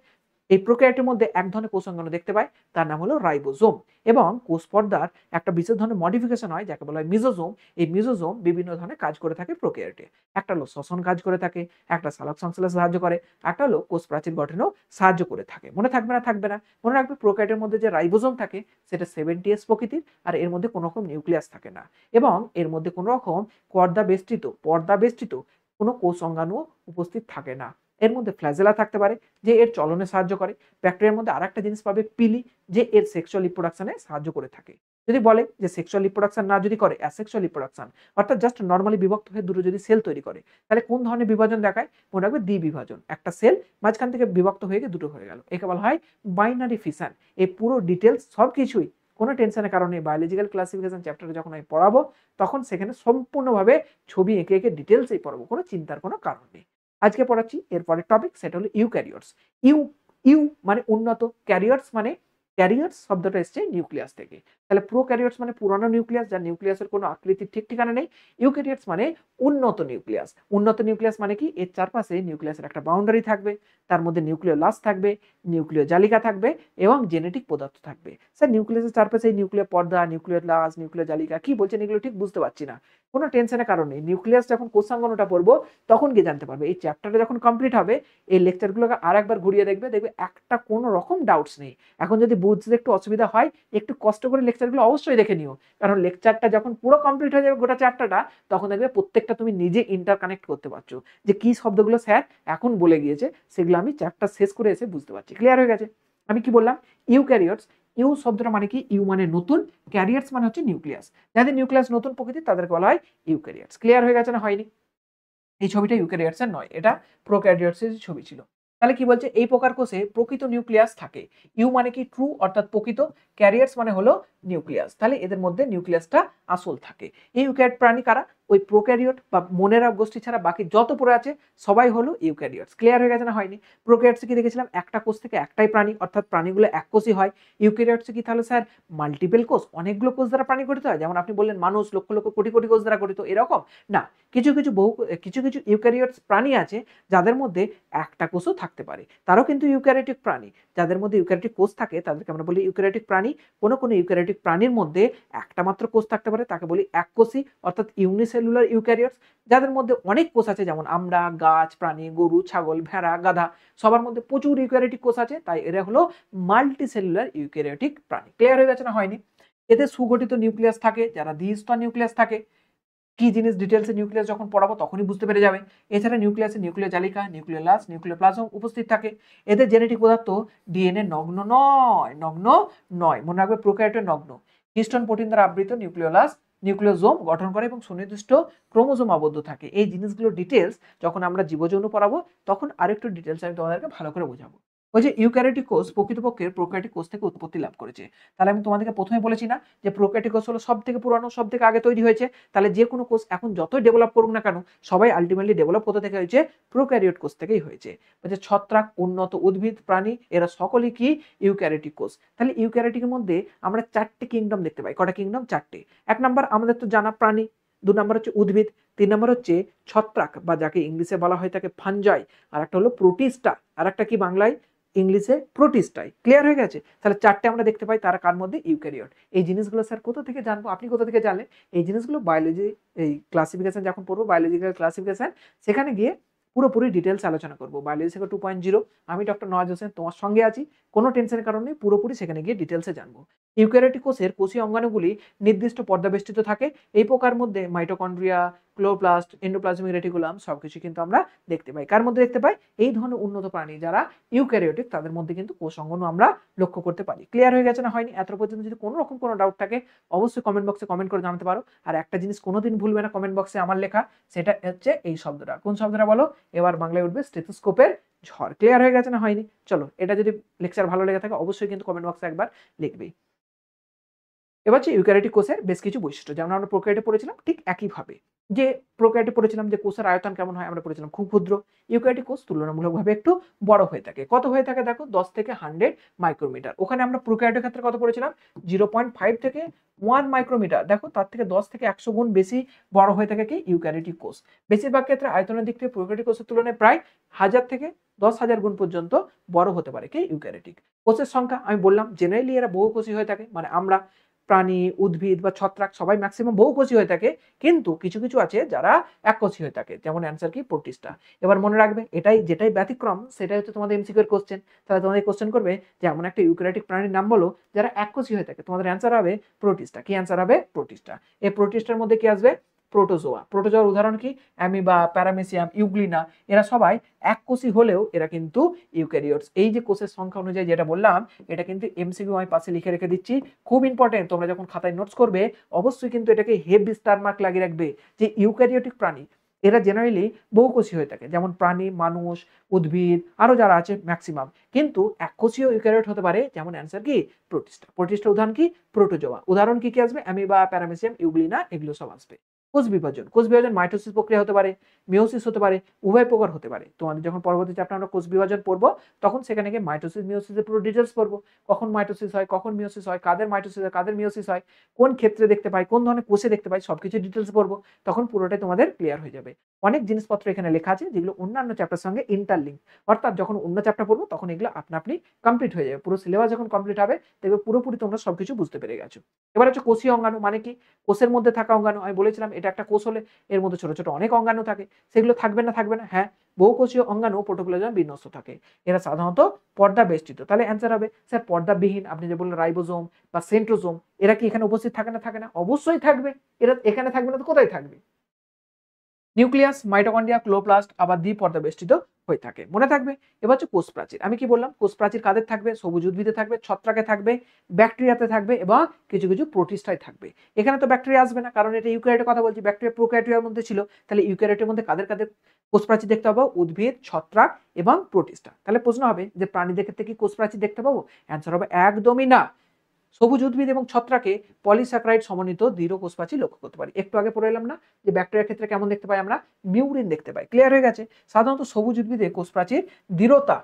এই প্রোক্যারিওটের মধ্যে এক ধরনের কোষাঙ্গাণু দেখতে পাই, তার নাম হলো রাইবোজোম। এবং কোষ পর্দার একটা বিশেষ ধরনের মডিফিকেশন হয় যাকে বলা হয় মিজোজোম। এই মিজোজোম বিভিন্ন ধরনের কাজ করে থাকে প্রোক্যারিওটে। একটা হলো শ্বসন কাজ করে থাকে, একটা সালোক সংশ্লেষে সাহায্য করে, একটা হলো কোষ প্রাচীর গঠনেও সাহায্য করে থাকে। মনে থাকবে না? থাকবে না। মনে রাখবে প্রোক্যারিওটের মধ্যে যে রাইবোজোম থাকে সেটা 70S প্রকৃতির, আর এর মধ্যে কোনো রকম নিউক্লিয়াস থাকে না এবং এর মধ্যে কোনো রকম পর্দা বেষ্টিত কোনো কোষ অঙ্গাণু উপস্থিত থাকে না। এর মধ্যে ফ্ল্যাজেলা থাকতে পারে যে এর চলনে সাহায্য করে। ব্যাকটেরিয়ার মধ্যে আরেকটা জিনিস পাবে পিলি, যে এর সেক্সুয়াল রিপ্রোডাকশনে সাহায্য করে থাকে। যদি বলে যে সেক্সুয়াল রিপ্রোডাকশন না যদি করে, অ্যাসেক্সুয়াল রিপ্রোডাকশন অর্থাৎ জাস্ট নর্মালি বিভক্ত হয়ে দুটো যদি সেল তৈরি করে, তাহলে কোন ধরনের বিভাজন দেখায়? মনে রাখবে দ্বিবিভাজন। একটা সেল মাঝখান থেকে বিভক্ত হয়ে গিয়ে দুটো হয়ে গেল, একে বলা হয় বাইনারি ফিশন। এই পুরো ডিটেলস সবকিছুই কোনো টেনশনের কারণে বায়োলজিক্যাল ক্লাসিফিকেশন চ্যাপ্টারে যখন আমি পড়াবো তখন সেখানে সম্পূর্ণভাবে ছবি এঁকে এঁকে ডিটেলসেই পড়াবো, কোনো চিন্তার কোনো কারণ নেই। আজকে পড়াচ্ছি এরপরের টপিক, সেটা হলো ইউক্যারিওটস। ইউ ইউ মানে উন্নত, ক্যারিওটস মানে ক্যারিয়ার্স শব্দটা এসছে নিউক্লিয়াস থেকে। তাহলে প্রোক্যারিওটস মানে পুরানো নিউক্লিয়াস, যার নিউক্লিয়াসের কোনো আকৃতির ঠিক ঠিকানা নেই। ইউক্যারিওটস মানে উন্নত নিউক্লিয়াস। উন্নত নিউক্লিয়াস মানে কি? এর চারপাশে নিউক্লিয়াসের একটা বাউন্ডারি থাকবে, তার মধ্যে নিউক্লিওলাস থাকবে, নিউক্লিয় জালিকা থাকবে এবং জেনেটিক পদার্থ থাকবে। স্যার নিউক্লিয়াসের চারপাশে এই নিউক্লিয় পর্দা, নিউক্লিওলাস, নিউক্লিয় জালিকা কি বলছেন এগুলো ঠিক বুঝতে পারছি না। কোনো টেনশনের কারণ নেই। নিউক্লিয়াস যখন কোষাঙ্গনটা পড়বো তখন গিয়ে জানতে পারবে। এই চ্যাপ্টারটা যখন কমপ্লিট হবে এই লেকচারগুলোকে আরেকবার ঘুরিয়ে দেখবে, দেখবে একটা কোনো রকম ডাউটস নেই। এখন যদি বুঝতে একটু অসুবিধা হয় একটু কষ্ট করে লেকচারগুলো অবশ্যই দেখে নিও, কারণ লেকচারটা যখন পুরো কমপ্লিট হয়ে যাবে গোটা চ্যাপ্টারটা, তখন দেখবে প্রত্যেকটা তুমি নিজে ইন্টারকানেক্ট করতে পারছো যে কি শব্দগুলো স্যার এখন বলে গিয়েছে সেগুলো আমি চ্যাপ্টার শেষ করে এসে বুঝতে পারছি। ক্লিয়ার হয়ে গেছে? আমি কি বললাম? ইউক্যারিওটস। ইউ শব্দটা মানে কি? ইউ মানে নতুন, ক্যারিয়ার্স মানে হচ্ছে নিউক্লিয়াস। যাদের নিউক্লিয়াস নতুন প্রকৃতির তাদেরকে বলা হয় ইউক্যারিওটস। ক্লিয়ার হয়ে গেছে না হয়নি? এই ছবিটা ইউক্যারিওটসের নয়, এটা প্রোক্যারিওটসের ছবি ছিল। তাহলে কি বলছে? এই প্রকার কোষে প্রকৃত নিউক্লিয়াস থাকে। ইউ মানে কি? ট্রু অর্থাৎ প্রকৃত, ক্যারিয়ার্স মানে হলো নিউক্লিয়াস। তাহলে এদের মধ্যে নিউক্লিয়াসটা আসল থাকে। এই ইউক্যারিওট প্রাণী কারা? ওই প্রোক্যারিওট বা মোনেরা গোষ্ঠী ছাড়া বাকি যত পড়ে আছে সবাই হলো ইউক্যারিওটস। ক্লিয়ার হয়ে গেছে না হয়নি? প্রোক্যারিওটসে কি দেখেছিলাম? একটা কোষ থেকে একটাই প্রাণী, অর্থাৎ প্রাণীগুলো এক কোষই হয়। ইউক্যারিওটসে কি তাহলে স্যার মাল্টিপল কোষ, অনেকগুলো কোষ দ্বারা প্রাণী গঠিত হয়? যেমন আপনি বললেন মানুষ লক্ষ লক্ষ কোটি কোটি কোষ দ্বারা গঠিত, এরকম না। কিছু ইউক্যারিওটস প্রাণী আছে যাদের মধ্যে একটা কোষও থাকতে পারে, তারাও কিন্তু ইউক্যারিওটিক প্রাণী। যাদের মধ্যে ইউক্যারিওটিক কোষ থাকে তাদেরকে আমরা বলি ইউক্যারিওটিক প্রাণী। কোনো ইউক্যারিওটিক প্রাণীর মধ্যে একটা মাত্র কোষ থাকতে পারে, তাকে বলি এককোষী অর্থাৎ ইউনিসেলুলার ইউক্যারিওটস। যাদের মধ্যে অনেক কোষ আছে, যেমন আমরা, গাছ, প্রাণী, গরু, ছাগল, ভেড়া, গাধা, সবার মধ্যে প্রচুর ইউক্যারিওটিক কোষ আছে, তাই এরা হলো মাল্টিসেলুলার ইউক্যারিওটিক প্রাণী। ক্লিয়ার হয়ে গেছে না হয়নি? এতে সুগঠিত নিউক্লিয়াস থাকে, যারা দ্বিস্তর নিউক্লিয়াস থাকে। কি জিনিস ডিটেলসে নিউক্লিয়াস যখন পড়াবো তখনই বুঝতে পেরে যাবে। এছাড়া নিউক্লিয়াসে নিউক্লিয় জালিকা, নিউক্লিওলাস, নিউক্লিওপ্লাজম উপস্থিত থাকে। এদের জেনেটিক পদার্থ ডিএনএ নগ্ন নয়, মনে রাখবে প্রোক্যারিওটে নগ্ন। হিস্টোন প্রোটিন দ্বারা আবৃত নিউক্লিওলাস নিউক্লিওজোম গঠন করে এবং সুনির্দিষ্ট ক্রোমোজোম আবদ্ধ থাকে। এই জিনিসগুলো ডিটেলস যখন আমরা জীবযৌন পড়াবো তখন আরেকটু ডিটেলস আমি তোমাদেরকে ভালো করে বোঝাবো। ওই যে ইউক্যারিওটিক কোষ প্রকৃতপক্ষে প্রোক্যারিওটিক কোষ থেকে উৎপত্তি লাভ করেছে। তাহলে আমি তোমাদেরকে প্রথমে বলেছি না যে প্রোক্যারিওটিক কোষ হলো সব থেকে পুরানো, সব থেকে আগে তৈরি হয়েছে। তাহলে যে কোনো কোষ এখন যতই ডেভেলপ করুক না কেন সবাই আলটিমেটলি ডেভেলপ হতে থেকে হয়েছে প্রোক্যারিওট কোষ থেকেই হয়েছে। বলছে ছত্রাক, উন্নত উদ্ভিদ, প্রাণী এরা সকলেই কি ইউক্যারিওটিক কোষ। তাহলে ইউক্যারিওটিকের মধ্যে আমরা চারটে কিংডম দেখতে পাই। কটা কিংডম? চারটে। এক নাম্বার আমাদের তো জানা প্রাণী, 2 নাম্বার হচ্ছে উদ্ভিদ, 3 নাম্বার হচ্ছে ছত্রাক বা যাকে ইংলিশে বলা হয় তাকে ফাঞ্জাই, আর একটা হলো প্রোটিস্টা, আর একটা কি বাংলায় ইংলিশে প্রোটিস্টাই। ক্লিয়ার হয়ে গেছে? তাহলে চারটে আমরা দেখতে পাই, তারা কার মধ্যে? ইউক্যারিওট। এই জিনিসগুলো স্যার কোথা থেকে জানবো? আপনি কোথা থেকে জানলেন? এই জিনিসগুলো বায়োলজি এই ক্লাসিফিকেশন যখন পড়বো, বায়োলজিক্যাল ক্লাসিফিকেশন, সেখানে গিয়ে পুরোপুরি ডিটেলস আলোচনা করবো। বায়োলজি শেখা 2.0 আমি ডক্টর নওয়াজ হোসেন তোমার সঙ্গে আছি, কোনো টেনশনের কারণ নেই, পুরোপুরি সেখানে গিয়ে ডিটেলসে জানবো। ইউক্যারিওটিক কোষের কোষীয় অঙ্গাণুগুলি নির্দিষ্ট পর্দাবেষ্টিত থাকে। এই প্রকার মধ্যে মাইটোকন্ড্রিয়া, ক্লোরোপ্লাস্ট, এন্ডোপ্লাজমিক রেটিকুলাম সবকিছু কিন্তু আমরা দেখতে পাই। কার মধ্যে দেখতে পাই? এই ধরনের উন্নত প্রাণী যারা ইউক্যারিওটিক তাদের মধ্যে কিন্তু কোষ অঙ্গাণু আমরা লক্ষ্য করতে পারি। ক্লিয়ার হয়ে গেছে না হয়নি? এত পর্যন্ত যদি কোনো রকম কোনো ডাউট থাকে অবশ্যই কমেন্ট বক্সে কমেন্ট করে জানাতে পারো। আর একটা জিনিস কোনোদিন ভুলবে না কমেন্ট বক্সে আমার লেখা, সেটা হচ্ছে এই শব্দটা। কোন শব্দটা বলো? এবার বাংলায় উঠবে স্টেথোস্কোপের ঝড়। ক্লিয়ার হয়ে গেছে না হয়নি? চলো, এটা যদি লেকচার ভালো লেগে থাকে অবশ্যই কিন্তু কমেন্ট বক্সে একবার লিখবেই। এবার হচ্ছে ইউক্যারিওটিক কোষের বেশ কিছু বৈশিষ্ট্য, যেমন আমরা প্রোক্যারিওটে পড়েছিলাম ঠিক একইভাবে। যে প্রোক্যারিওটে পড়েছিলাম যে কোষের আয়তন কেমন হয়, আমরা পড়েছিলাম খুব ক্ষুদ্র। ইউক্যারিওটিক কোষ তুলনামূলকভাবে একটু বড় হয়ে থাকে। কত হয়ে থাকে দেখো? 10 থেকে 100 মাইক্রোমিটার। ওখানে আমরা প্রোক্যারিওটের ক্ষেত্রে কত পড়েছিলাম? 0.5 থেকে 1 মাইক্রোমিটার। দেখো তার থেকে 10 থেকে 100 গুণ বেশি বড় হয়ে থাকে কি? ইউক্যারিওটিক কোষ। বেশিরভাগ ক্ষেত্রে আয়তনের দিক থেকে প্রোক্যারিওটিক কোষের তুলনায় প্রায় 1000 থেকে 10,000 গুণ পর্যন্ত বড় হতে পারে কি? ইউক্যারিওটিক কোষের সংখ্যা আমি বললাম জেনারেলি এরা বহুকোষী হয়ে থাকে, মানে আমরা, প্রাণী, উদ্ভিদ বা ছত্রাক সবাই ম্যাক্সিমাম বহুকোষী হয়ে থাকে, কিন্তু কিছু কিছু আছে যারা এককোষী হয়ে থাকে, যেমন অ্যান্সার কি? প্রোটিস্টা। এবার মনে রাখবে যেটাই ব্যতিক্রম সেটাই হচ্ছে তোমাদের এমসিকিউ এর কোশ্চেন। তাহলে তোমাদের কোশ্চেন করবে যে এমন একটা ইউক্যারিওটিক প্রাণীর নাম বলো যারা এককোষী হয়ে থাকে, তোমাদের অ্যান্সার হবে প্রোটিস্টা। কি অ্যান্সার হবে? প্রোটিস্টা। এই প্রোটিস্টার মধ্যে কি আসবে? প্রোটোজোয়া। প্রোটোজোয়ার উদাহরণ কি? অ্যামিবা, প্যারামেসিয়াম, ইউগ্লিনা, এরা সবাই এককোষী হলেও এরা কিন্তু ইউক্যারিওটস। এই যে কোষের সংখ্যা অনুযায়ী যেটা বললাম এটা কিন্তু এমসিকিউ আমি পাশে লিখে রেখে দিচ্ছি, খুব ইম্পর্টেন্ট। তোমরা যখন খাতায় নোটস করবে অবশ্যই কিন্তু এটাকে হেভি স্টার মার্ক লাগিয়ে রাখবে যে ইউক্যারিওটিক প্রাণী এরা জেনারেলি বহুকোষী হয়ে থাকে, যেমন প্রাণী, মানুষ, উদ্ভিদ আরো যারা আছে ম্যাক্সিমাম, কিন্তু এককোষীয় ইউক্যারিওট হতে পারে, যেমন অ্যান্সার কি? প্রোটিস্টা। প্রোটিস্টার উদাহরণ কি? প্রোটোজোয়া। উদাহরণ কি কি আসবে? অ্যামিবা, প্যারামেসিয়াম, ইউগ্লিনা, এগুলো সব আসবে। কোষ বিভাজন মাইটোসিস প্রক্রিয়া হতে পারে, মিওসিস হতে পারে, উভয় প্রকার হতে পারে। তোমাদের যখন পরবর্তী চ্যাপ্টার আমরা কোষ বিভাজন পড়বো তখন সেখানে গিয়ে মাইটোসিস মিওসিসের পুরো ডিটেলস পড়বো, কখন মাইটোসিস হয়, কখন মিওসিস হয়, কাদের মাইটোসিস হয়, কাদের মিওসিস হয়, কোন ক্ষেত্রে দেখতে পাই, কোন ধরনের কোষে দেখতে পাই, সবকিছু ডিটেলস পড়বো, তখন পুরোটাই তোমাদের ক্লিয়ার হয়ে যাবে। অনেক জিনিসপত্র এখানে লেখা আছে যেগুলো অন্যান্য চ্যাপ্টার সঙ্গে ইন্টারলিঙ্ক, অর্থাৎ যখন অন্য চ্যাপ্টার পড়বো তখন এগুলো আপনা আপনি কমপ্লিট হয়ে যাবে। পুরো সিলেবাস যখন কমপ্লিট হবে দেখবে পুরোপুরি তোমরা সবকিছু বুঝতে পেরে গেছো। এবার হচ্ছে কোষীয় অঙ্গাণু, মানে কি? কোষের মধ্যে থাকা অঙ্গাণু। আমি বলেছিলাম এটা একটা কোষ হলে এর মধ্যে ছোট ছোট অনেক অঙ্গাণু থাকে, সেগুলো থাকবে না থাকবে না? হ্যাঁ, বহুকোষীয় অঙ্গাণু প্রোটোপ্লাজমে বিন্যস্ত থাকে। এরা সাধারণত পর্দা বেষ্টিত। তাহলে অ্যান্সার হবে স্যার পর্দাবিহীন। আপনি যে বললেন রাইবোজোম বা সেন্ট্রোজোম, এরা কি এখানে উপস্থিত থাকে না থাকে না? অবশ্যই থাকবে। এরা এখানে থাকবে না তো কোথায় থাকবে? নিউক্লিয়াস, মাইটোকন্ড্রিয়া, ক্লোরোপ্লাস্ট আবার দ্বিপর্দা বেষ্টিত হয়ে থাকে, মনে থাকবে। এবার হচ্ছে কোষ প্রাচীর। আমি কি বললাম? কোষ প্রাচীর কাদের থাকবে? সবুজ উদ্ভিদে থাকবে, ছত্রাকে থাকবে, ব্যাকটেরিয়াতে থাকবে এবং কিছু কিছু প্রোটিস্টায় থাকবে। এখানে তো ব্যাকটেরিয়া আসবে না, কারণ এটা ইউক্যারিওটের কথা বলছি। ব্যাকটেরিয়া প্রোক্যারিওটের মধ্যে ছিল, তাহলে ইউক্যারিওটের মধ্যে কাদের কাদের কোষ প্রাচীর দেখতে পাবো? উদ্ভিদ, ছত্রাক এবং প্রোটিস্টা। তাহলে প্রশ্ন হবে যে প্রাণীদের ক্ষেত্রে কি কোষ প্রাচীর দেখতে পাবো? অ্যান্সার হবে একদমই না। সবুজ উদ্ভিদ এবং ছত্রাকে পলিস্যাকারাইড সমন্বিত দৃঢ় কোষ প্রাচীর লক্ষ্য করতে পারি। একটু আগে পড়ে এলাম না যে ব্যাকটেরিয়ার ক্ষেত্রে কেমন দেখতে পাই আমরা? মিউরিন দেখতে পাই। ক্লিয়ার হয়ে গেছে? সাধারণত সবুজ উদ্ভিদে কোষ প্রাচীর দৃঢ়তা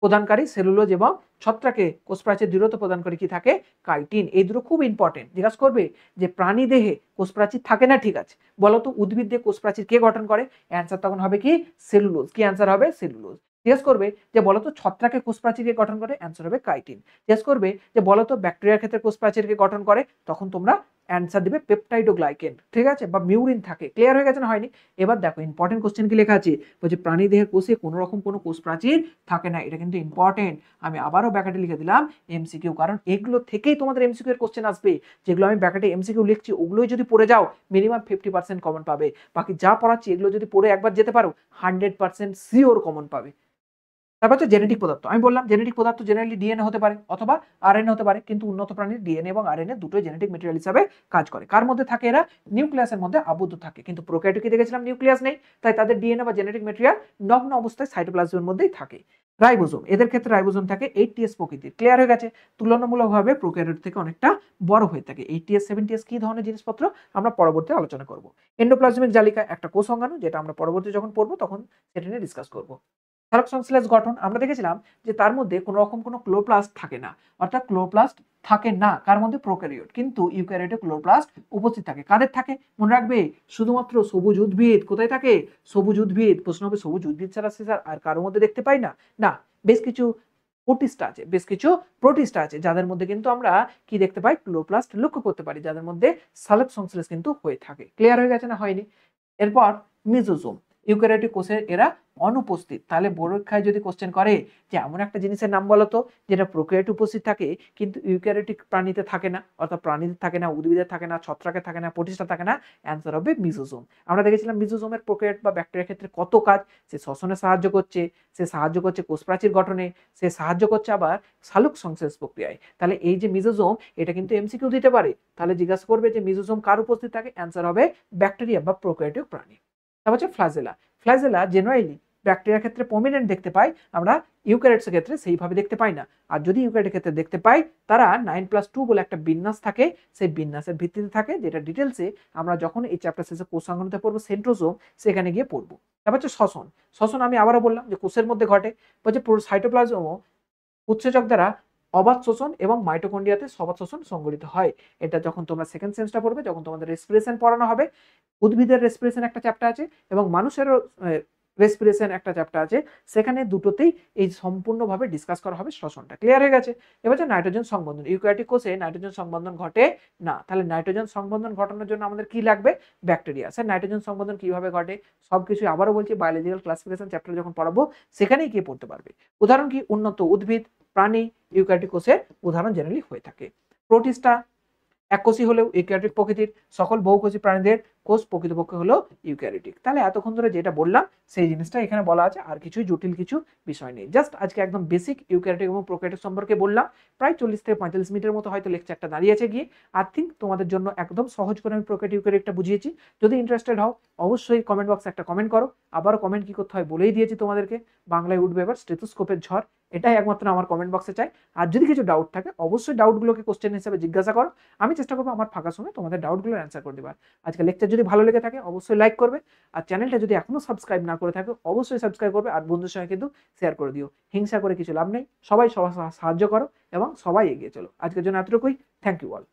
প্রদানকারী সেলুলোজ এবং ছত্রাকে কোষ প্রাচীর দৃঢ়তা প্রদানকারী কি থাকে? কাইটিন। এই দুটো খুব ইম্পর্টেন্ট। জিজ্ঞাসা করবে যে প্রাণী দেহে কোষ প্রাচীর থাকে না, ঠিক আছে, বলতো উদ্ভিদ দিয়ে কোষ প্রাচীর কে গঠন করে? অ্যান্সার তখন হবে কি? সেলুলোজ। কি অ্যান্সার হবে? সেলুলোজ। জিজ্ঞেস করবে যে বলতো ছত্রাকে কোষ প্রাচীরকে গঠন করে? অ্যান্সার হবে কাইটিন। জিজ্ঞেস করবে যে বলতো ব্যাকটেরিয়ার ক্ষেত্রে কোষ প্রাচীরকে গঠন করে? তখন তোমরা অ্যান্সার দিবে পেপটাইডোগ্লাইকেন, ঠিক আছে, বা মিউরিন থাকে। ক্লিয়ার হয়ে গেছে না হয়নি? এবার দেখো ইম্পর্টেন্ট কোশ্চেন কি লেখা আছে, বলছে প্রাণী দেহের কোষে কোনো রকম কোনো কোষ প্রাচীর থাকে না। এটা কিন্তু ইম্পর্টেন্ট। আমি আবারও ব্যাকেটে লিখে দিলাম এমসিকিউ, কারণ এগুলো থেকেই তোমাদের এমসিকিউ এর কোশ্চেন আসবে। যেগুলো আমি ব্যাকেটে এমসিকিউ লিখছি ওগুলোই যদি পড়ে যাও মিনিমাম 50% কমন পাবে। বাকি যা পড়াচ্ছি এগুলো যদি পড়ে একবার যেতে পারো 100% শিওর কমন পাবে। তারপর হচ্ছে জেনেটিক পদার্থ। আমি বললাম জেনেটিক পদার্থ জেনারেলি ডিএনএ হতে পারে অথবা আরএনএ হতে পারে, কিন্তু উন্নত প্রাণীর ডিএনএ এবং আরএনএ দুটোই জেনেটিক ম্যাটেরিয়াল হিসাবে কাজ করে। কার মধ্যে থাকে? এরা নিউক্লিয়াসের মধ্যে আবদ্ধ থাকে। কিন্তু প্রোক্যারিওটে দেখেছিলাম নিউক্লিয়াস নেই, তাই তাদের ডিএনএ বা জেনেটিক ম্যাটেরিয়াল নগ্ন অবস্থায় সাইটোপ্লাজমের মধ্যেই থাকে। রাইবোজোম, এদের ক্ষেত্রে রাইবোজোম থাকে 8ts প্রকৃতির। ক্লিয়ার হয়ে গেছে? তুলনামূলকভাবে প্রোক্যারিওট থেকে অনেকটা বড় হয়ে থাকে। 8ts 7ts কি ধরনের জিনিসপত্র আমরা পরবর্তী আলোচনা করব। এন্ডোপ্লাজমিক জালিকা একটা কোষ অঙ্গাণু, যেটা আমরা পরবর্তী যখন পড়বো তখন সেটা নিয়ে ডিসকাস করব। সালোক সংশ্লেষ গঠন আমরা দেখেছিলাম যে তার মধ্যে কোনো রকম কোনো ক্লোরোপ্লাস্ট থাকে না, অর্থাৎ ক্লোরোপ্লাস্ট থাকে না কার মধ্যে? প্রোক্যারিওট। কিন্তু ইউক্যারিওটে ক্লোরোপ্লাস্ট উপস্থিত থাকে। কাদের থাকে? মনে রাখবে শুধুমাত্র সবুজ উদ্ভিদ। কোথায় থাকে? সবুজ উদ্ভিদ। প্রশ্ন হবে সবুজ উদ্ভিদ ছাড়া সে আর কারোর মধ্যে দেখতে পাই না? না, বেশ কিছু প্রোটিস্টা আছে, বেশ কিছু প্রোটিস্টা আছে যাদের মধ্যে কিন্তু আমরা কি দেখতে পাই? ক্লোরোপ্লাস্ট লক্ষ্য করতে পারি, যাদের মধ্যে সালোক সংশ্লেষ কিন্তু হয়ে থাকে। ক্লিয়ার হয়ে গেছে না হয়নি? এরপর মিজোজোম, ইউক্যারিওটিক কোষে এরা অনুপস্থিত। তাহলে পরীক্ষায় যদি কোশ্চেন করে যে এমন একটা জিনিসের নাম বলো তো যেটা প্রোক্যারিওটে উপস্থিত থাকে কিন্তু ইউক্যারিওটিক প্রাণীতে থাকে না, অর্থাৎ প্রাণীতে থাকে না, উদ্ভিদে থাকে না, ছত্রাকে থাকে না, প্রোটিস্টা থাকে না, অ্যান্সার হবে মিজোজোম। আমরা দেখেছিলাম মিজোজোমের প্রোক্যারিওট বা ব্যাকটেরিয়ার ক্ষেত্রে কত কাজ। সে শ্বসনে সাহায্য করছে, সে সাহায্য করছে কোষ প্রাচীর গঠনে, সে সাহায্য করছে আবার সালোক সংশ্লেষ প্রক্রিয়ায়। তাহলে এই যে মিজোজোম, এটা কিন্তু এমসিকিউ দিতে পারে। তাহলে জিজ্ঞাসা করবে যে মিজোজোম কার উপস্থিত থাকে? অ্যান্সার হবে ব্যাকটেরিয়া বা প্রোক্যারিওটিক প্রাণী। তারপর হচ্ছে ফ্লাজেলা। ফ্লাজেলা জেনারেলি ব্যাকটেরিয়ার ক্ষেত্রে প্রমিনেন্ট দেখতে পাই, আমরা ইউক্যারিওটসের ক্ষেত্রে সেইভাবে দেখতে পাই না। আর যদি ইউক্যারিওটের ক্ষেত্রে দেখতে পাই, তারা 9+2 বলে একটা বিন্যাস থাকে, সেই বিন্যাসের ভিত্তিতে থাকে, যেটা ডিটেলসে আমরা যখন এই চ্যাপ্টার শেষে কোষ অঙ্গাণুতে পড়বো সেন্ট্রোজোম, সেখানে গিয়ে পড়বো। তারপর হচ্ছে শ্বসন। শ্বসন আমি আবারও বললাম যে কোষের মধ্যে ঘটে, বলছে সাইটোপ্লাজমও উৎসেচক দ্বারা অবাধ শোষণ এবং মাইটোকন্ড্রিয়াতে সবাধ শোষণ সংঘটিত হয়। এটা যখন তোমরা সেকেন্ড সেমিস্টার পড়বে, যখন তোমাদের রেসপিরেশন পড়ানো হবে, উদ্ভিদের রেসপিরেশন একটা চ্যাপ্টার আছে এবং মানুষেরও রেসপিরেশন একটা চ্যাপ্টার আছে, সেখানে দুটোতেই এই সম্পূর্ণভাবে ডিসকাস করা হবে শ্বসনটা। ক্লিয়ার হয়ে গেছে? এবার যে নাইট্রোজেন সংবন্ধন, ইউক্যারিওটিক কোষে নাইট্রোজেন সংবন্ধন ঘটে না। তাহলে নাইট্রোজেন সংবন্ধন ঘটানোর জন্য আমাদের কি লাগবে? ব্যাকটেরিয়া। স্যার নাইট্রোজেন সংবন্ধন কিভাবে ঘটে? সবকিছু আবারও বলছি, বায়োলজিক্যাল ক্লাসিফিকেশন চ্যাপ্টার যখন পড়াবো সেখানেই গিয়ে পড়তে পারবে। উদাহরণ কি? উন্নত উদ্ভিদ, প্রাণী, ইউক্যারিওটিক কোষের উদাহরণ জেনারেলি হয়ে থাকে। প্রোটিস্টা এককোষী হলেও ইউক্যারিওটিক প্রকৃতির, সকল বহুকোষী প্রাণীদের কোষ প্রকৃতপক্ষে হলো ইউক্যারিওটিক। তাহলে এতক্ষণ ধরে যেটা বললাম সেই জিনিসটা এখানে বলা আছে, আর কিছুই জটিল কিছু বিষয় নেই। জাস্ট আজকে একদম বেসিক ইউক্যারিওটিক এবং প্রোক্যারিওটিক সম্পর্কে বললাম। প্রায় 40 থেকে 45 মিনিটের মতো হয়তো লেকচারটা দাঁড়িয়েছে গিয়ে। আই থিঙ্ক তোমাদের জন্য একদম সহজ করে আমি প্রোক্যারিওটিক ইউক্যারিওটিকটা বুঝিয়েছি। যদি ইন্টারেস্টেড হও অবশ্যই কমেন্ট বক্সে একটা কমেন্ট করো। আবারও কমেন্ট কি করতে হয় বলেই দিয়েছি তোমাদেরকে। বাংলায় উঠবে এবার স্টেথোস্কোপের ঝড়। এটাই একমাত্র আমার কমেন্ট বক্সে চাই। আর যদি কিছু ডাউট থাকে অবশ্যই ডাউটগুলোকে কোশ্চেন হিসেবে জিজ্ঞাসা করো, আমি চেষ্টা করবো আমার ফাঁকা সময় তোমাদের ডাউটগুলোর অ্যান্সার করে দেবার। আজকে লেকচার যদি ভালো লেগে থাকে অবশ্যই লাইক করবে, আর চ্যানেলটা যদি এখনো সাবস্ক্রাইব না করে থাকে অবশ্যই সাবস্ক্রাইব করবে, আর বন্ধুর সঙ্গে কিন্তু শেয়ার করে দিও। হিংসা করে কিছু লাভ নেই, সবাই সবার সাহায্য করো এবং সবাই এগিয়ে চলো। আজকের জন্য এতটুকুই। Thank you all.